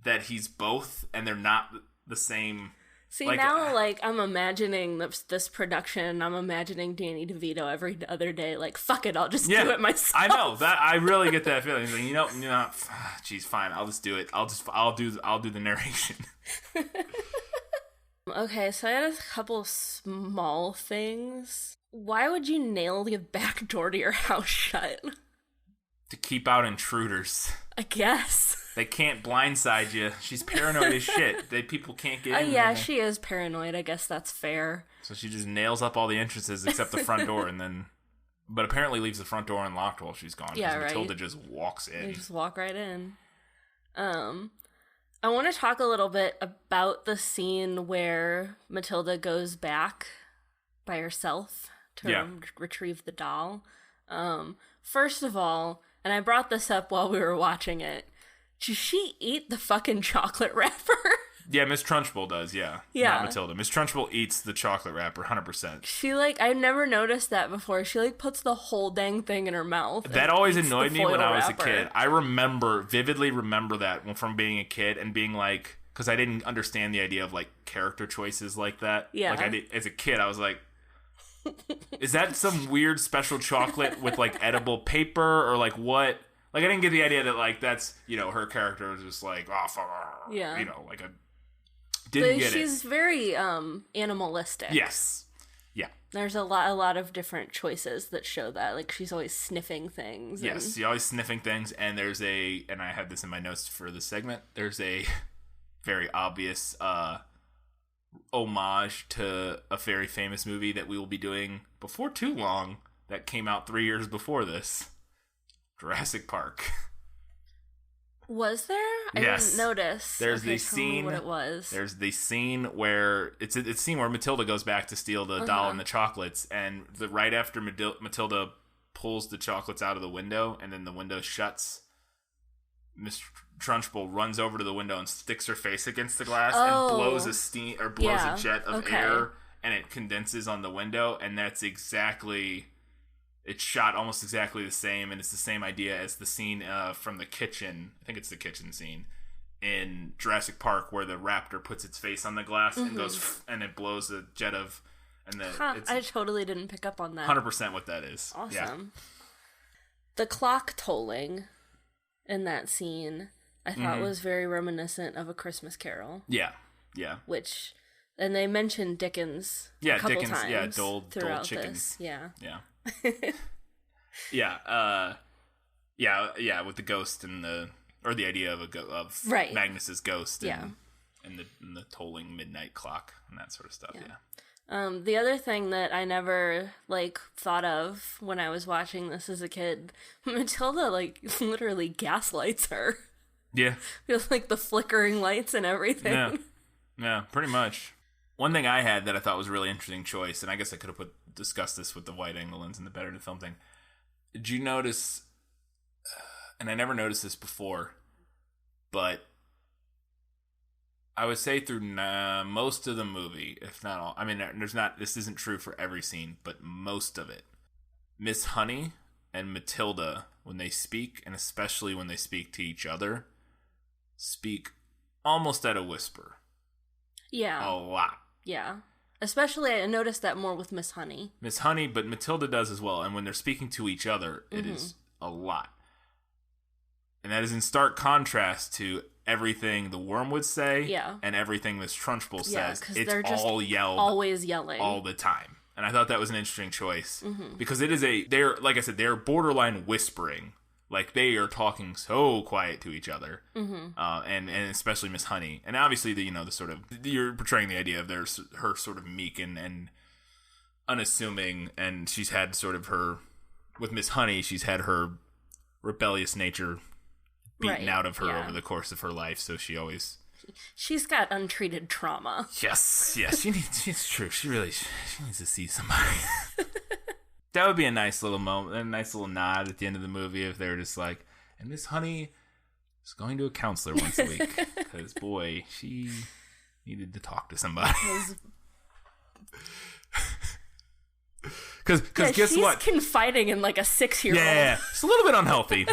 that he's both and they're not the same. See, now, like, I'm imagining this production. I'm imagining Danny DeVito every other day. Like, fuck it, I'll just do it myself. I know that. I really get that feeling. Like, you know, geez, fine, I'll just do it. I'll do the narration. Okay, so I had a couple small things. Why would you nail the back door to your house shut? To keep out intruders. I guess. They can't blindside you. She's paranoid as shit. People can't get in. Yeah, she is paranoid. I guess that's fair. So she just nails up all the entrances except the front door, and then, but apparently leaves the front door unlocked while she's gone. Yeah, right. Matilda just walks in. You just walk right in. I want to talk a little bit about the scene where Matilda goes back by herself to retrieve the doll. First of all, and I brought this up while we were watching it, did she eat the fucking chocolate wrapper? Yeah, Miss Trunchbull does, yeah. Yeah. Not Matilda. Miss Trunchbull eats the chocolate wrapper, 100%. She, I've never noticed that before. She, puts the whole dang thing in her mouth. That always annoyed me when I was wrapper. a kid. I vividly remember that from being a kid and being because I didn't understand the idea of, character choices like that. Yeah. As a kid, I was like, is that some weird special chocolate with, edible paper or, what? I didn't get the idea that, that's, her character was just oh, fuck. Yeah. Didn't get it. She's very animalistic. Yes. Yeah. There's a lot of different choices that show that. She's always sniffing things. Yes, she's always sniffing things, and and I had this in my notes for this segment, there's a very obvious homage to a very famous movie that we will be doing before too long that came out 3 years before this. Jurassic Park. Was there? I didn't notice. There's the scene. What it was? There's the scene where it's a scene where Matilda goes back to steal the doll and the chocolates, and right after Matilda pulls the chocolates out of the window, and then the window shuts. Miss Trunchbull runs over to the window and sticks her face against the glass and blows a jet of air, and it condenses on the window, and that's exactly. It's shot almost exactly the same, and it's the same idea as the scene from the kitchen. I think it's the kitchen scene in Jurassic Park where the raptor puts its face on the glass and goes, and it blows a jet of. I totally didn't pick up on that. 100% what that is. Awesome. Yeah. The clock tolling in that scene, I thought was very reminiscent of A Christmas Carol. Yeah. Yeah. And they mentioned Dickens. Yeah, a couple Dickens. times Yeah, Dole This. chickens. Yeah. Yeah. Yeah, with the ghost and the idea of right. Magnus's ghost Yeah. and the tolling midnight clock and that sort of stuff. Yeah. The other thing that I never thought of when I was watching this as a kid, Matilda literally gaslights her. Yeah. With the flickering lights and everything. Yeah, pretty much. One thing I had that I thought was a really interesting choice, and I guess I could have discussed this with the wide angle lens and the better to film thing. Did you notice, and I never noticed this before, but I would say through most of the movie, if not all, I mean, this isn't true for every scene, but most of it, Miss Honey and Matilda, when they speak, and especially when they speak to each other, speak almost at a whisper. Yeah. A lot. Yeah. Especially, I noticed that more with Miss Honey. Miss Honey, but Matilda does as well. And when they're speaking to each other, it is a lot. And that is in stark contrast to everything the Worm would say and everything Miss Trunchbull says. It's they're just all yelled. Always yelling. All the time. And I thought that was an interesting choice. Because they're, like I said, they're borderline whispering. They are talking so quiet to each other, and especially Miss Honey, and obviously the sort of you're portraying the idea of her sort of meek and unassuming, and she's had sort of with Miss Honey, she's had her rebellious nature beaten out of her over the course of her life, so she's got untreated trauma. Yes, it's true. She needs to see somebody. That would be a nice little moment, a nice little nod at the end of the movie if they were just and Miss Honey is going to a counselor once a week because, boy, she needed to talk to somebody. Because guess what? She's confiding in a 6-year-old. Yeah, it's a little bit unhealthy.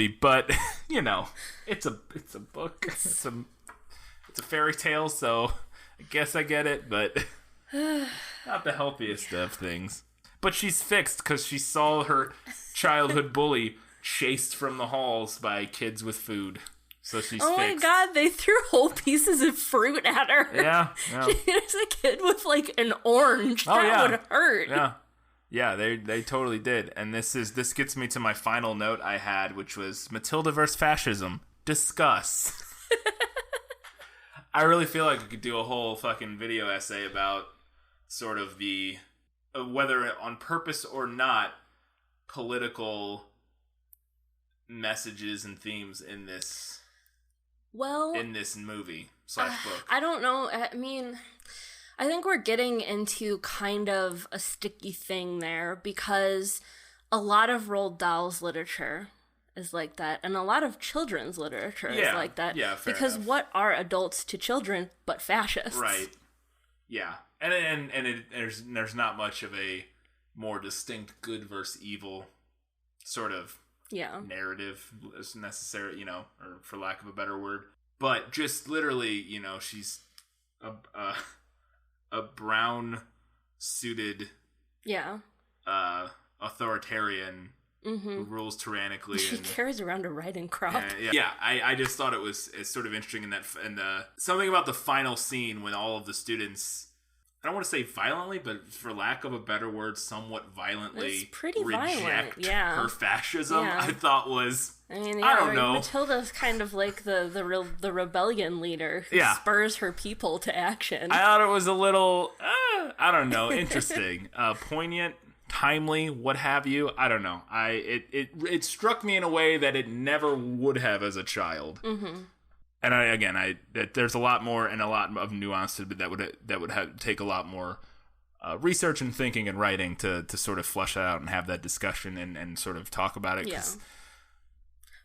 But it's a book. It's a fairy tale, so I guess I get it, but. Not the healthiest of things. But she's fixed because she saw her childhood bully chased from the halls by kids with food. So she's Oh fixed. my god, they threw whole pieces of fruit at her. Yeah. There's a kid with like an orange. That would hurt. Yeah. Yeah, they totally did. And this gets me to my final note I had, which was Matilda versus fascism. Discuss. I really feel like we could do a whole fucking video essay about sort of the, whether on purpose or not, political messages and themes in this movie / book. I don't know. I mean, I think we're getting into kind of a sticky thing there because a lot of Roald Dahl's literature is like that, and a lot of children's literature is like that. Yeah, fair because enough. what are adults to children but fascists? Right. Yeah. And there's not much of a more distinct good versus evil sort of narrative as necessary, or for lack of a better word. But just literally, she's a brown suited authoritarian who rules tyrannically. She carries around a riding crop. I just thought it's sort of interesting in that, and something about the final scene when all of the students, I don't want to say violently, but for lack of a better word, somewhat violently reject her fascism. I thought was, I don't know. Matilda's kind of like the rebellion leader who spurs her people to action. I thought it was a little, I don't know, interesting, poignant, timely, what have you. I don't know. It struck me in a way that it never would have as a child. Mm-hmm. And there's a lot more and a lot of nuance to that would take a lot more research and thinking and writing to sort of flesh that out and have that discussion and sort of talk about it.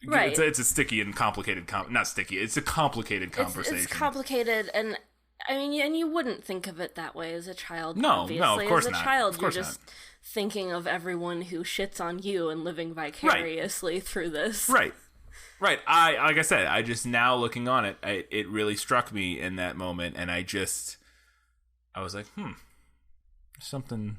Right. It's a sticky and complicated, not sticky. It's a complicated conversation. It's complicated, and I mean, and you wouldn't think of it that way as a child. No, obviously. of course not. As a not. child, of course you're just not. thinking of everyone who shits on you and living vicariously through this. Right. Like I said, I just now looking on it, it really struck me in that moment, and I was like, something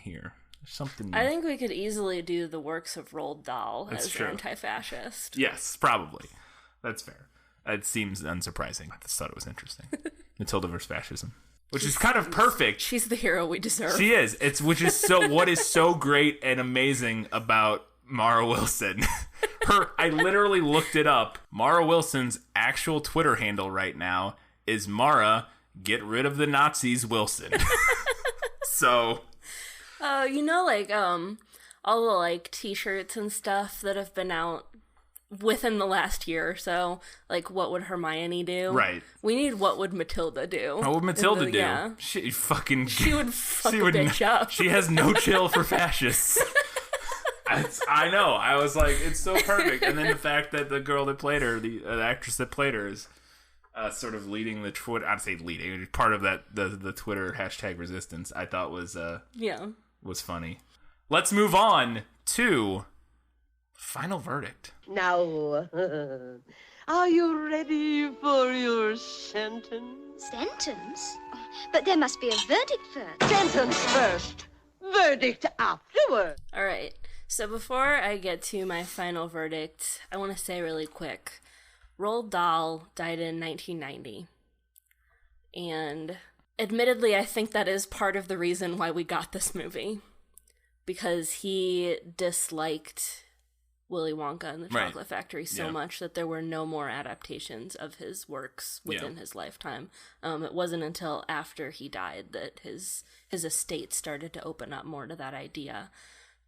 here. Something. I think we could easily do the works of Roald Dahl as anti-fascist. Yes, probably. That's fair. It seems unsurprising. I just thought it was interesting. Matilda versus fascism, which is kind of perfect. She's the hero we deserve. She is. What is so great and amazing about Mara Wilson. I literally looked it up. Mara Wilson's actual Twitter handle right now is Mara, get rid of the Nazis, Wilson. So, all the t-shirts and stuff that have been out within the last year or so, what would Hermione do? Right. We need what would Matilda do? What would Matilda do? Yeah. She would fuck a bitch up. She has no chill for fascists. I know. I was like, it's so perfect. And then the fact that the girl that played her, the actress that played her, is sort of leading the Twitter. I'd say leading, part of that the Twitter hashtag resistance. I thought was funny. Let's move on to final verdict. Now, are you ready for your sentence? Sentence? But there must be a verdict first. Sentence first, verdict afterward. All right. So before I get to my final verdict, I want to say really quick, Roald Dahl died in 1990. And admittedly, I think that is part of the reason why we got this movie. Because he disliked Willy Wonka and the Chocolate Factory so much that there were no more adaptations of his works within his lifetime. It wasn't until after he died that his estate started to open up more to that idea.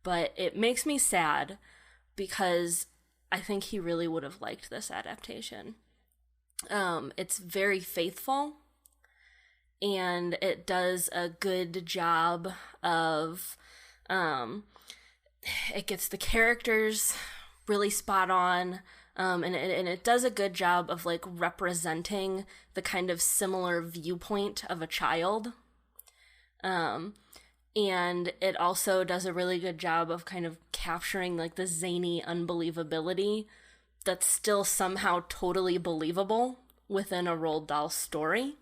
But it makes me sad because I think he really would have liked this adaptation. It's very faithful, and it does a good job of... it gets the characters really spot on, and it does a good job of representing the kind of similar viewpoint of a child. And it also does a really good job of kind of capturing the zany unbelievability that's still somehow totally believable within a Roald Dahl story.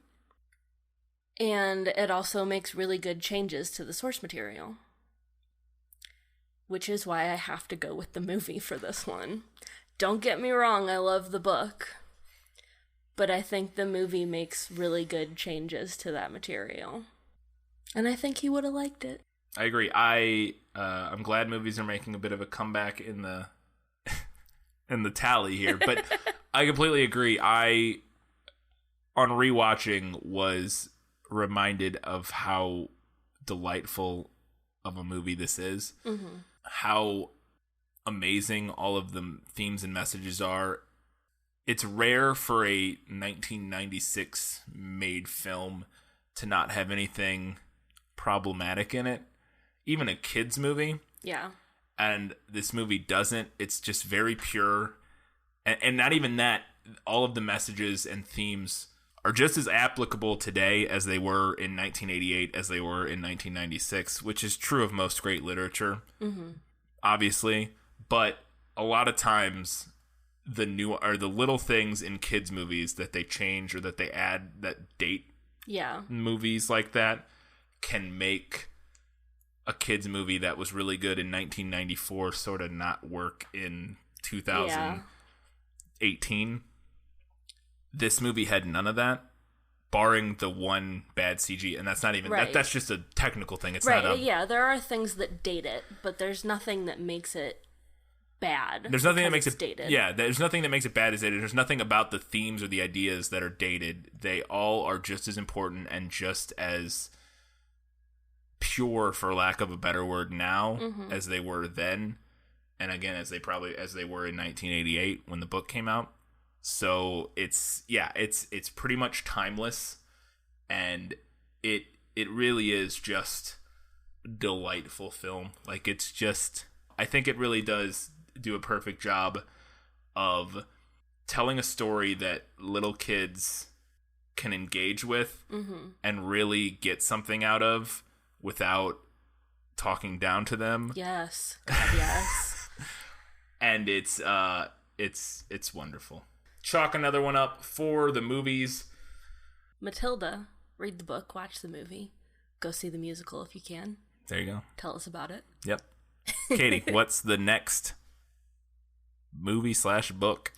And it also makes really good changes to the source material. Which is why I have to go with the movie for this one. Don't get me wrong, I love the book. but I think the movie makes really good changes to that material. And I think he would have liked it. I agree. I'm glad movies are making a bit of a comeback in the in the tally here, but I completely agree. I, on rewatching, was reminded of how delightful of a movie this is. Mm-hmm. How amazing all of the themes and messages are. It's rare for a 1996 made film to not have anything problematic in it. Even a kid's movie. Yeah. And this movie doesn't. It's just very pure. And not even that. All of the messages and themes are just as applicable today as they were in 1988 as they were in 1996, which is true of most great literature, obviously. But a lot of times, the little things in kids' movies that they change or that they add that date movies like that can make a kids movie that was really good in 1994 sort of not work in 2018. This movie had none of that, barring the one bad CG, and that's not even that's just a technical thing. It's not there are things that date it, but there's nothing that makes it bad. There's nothing that makes it dated. Yeah, there's nothing that makes it bad as dated. There's nothing about the themes or the ideas that are dated. They all are just as important and just as pure, for lack of a better word, now as they were then, and again as they were in 1988 when the book came out. So it's pretty much timeless, and it really is just a delightful film. Like, it's just, I think it really does do a perfect job of telling a story that little kids can engage with and really get something out of without talking down to them. Yes. God, yes. And it's wonderful. Chalk another one up for the movies. Matilda. Read the book, watch the movie. Go see the musical if you can. There you go. Tell us about it. Yep. Katie, what's the next movie/book?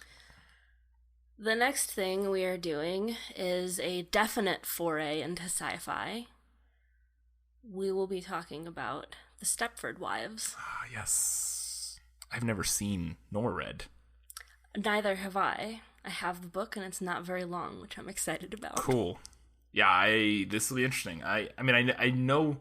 The next thing we are doing is a definite foray into sci-fi. We will be talking about the Stepford Wives. Ah, yes. I've never seen nor read. Neither have I. I have the book, and it's not very long, which I'm excited about. Cool. Yeah, this will be interesting. I know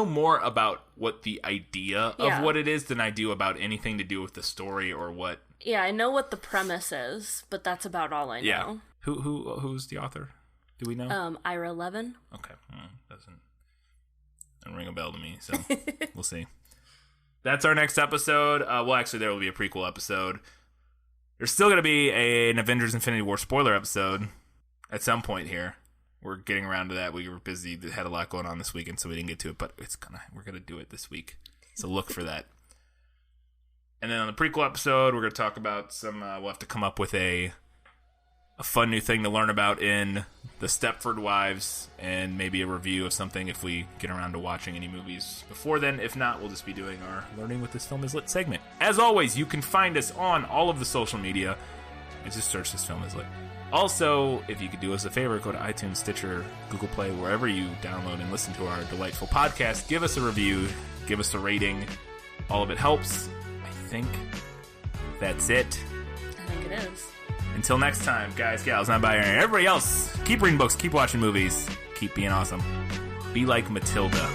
more about what the idea of what it is than I do about anything to do with the story or what. Yeah, I know what the premise is, but that's about all I know. Yeah. Who's the author? Do we know? Ira Levin. Okay. Doesn't ring a bell to me, so we'll see. That's our next episode. Well, actually, there will be a prequel episode. There's still going to be an Avengers Infinity War spoiler episode at some point here. We're getting around to that. We were busy, had a lot going on this weekend, so we didn't get to it, but we're going to do it this week. So look for that. And then on the prequel episode, we're going to talk about we'll have to come up with a fun new thing to learn about in the Stepford Wives, and maybe a review of something if we get around to watching any movies before then. If not, we'll just be doing our Learning What This Film Is Lit segment. As always, you can find us on all of the social media. Just search This Film Is Lit. Also, if you could do us a favor, go to iTunes, Stitcher, Google Play, wherever you download and listen to our delightful podcast. Give us a review. Give us a rating. All of it helps. I think that's it. I think it is. Until next time, guys, gals, non-binary, everybody else, keep reading books, keep watching movies, keep being awesome. Be like Matilda.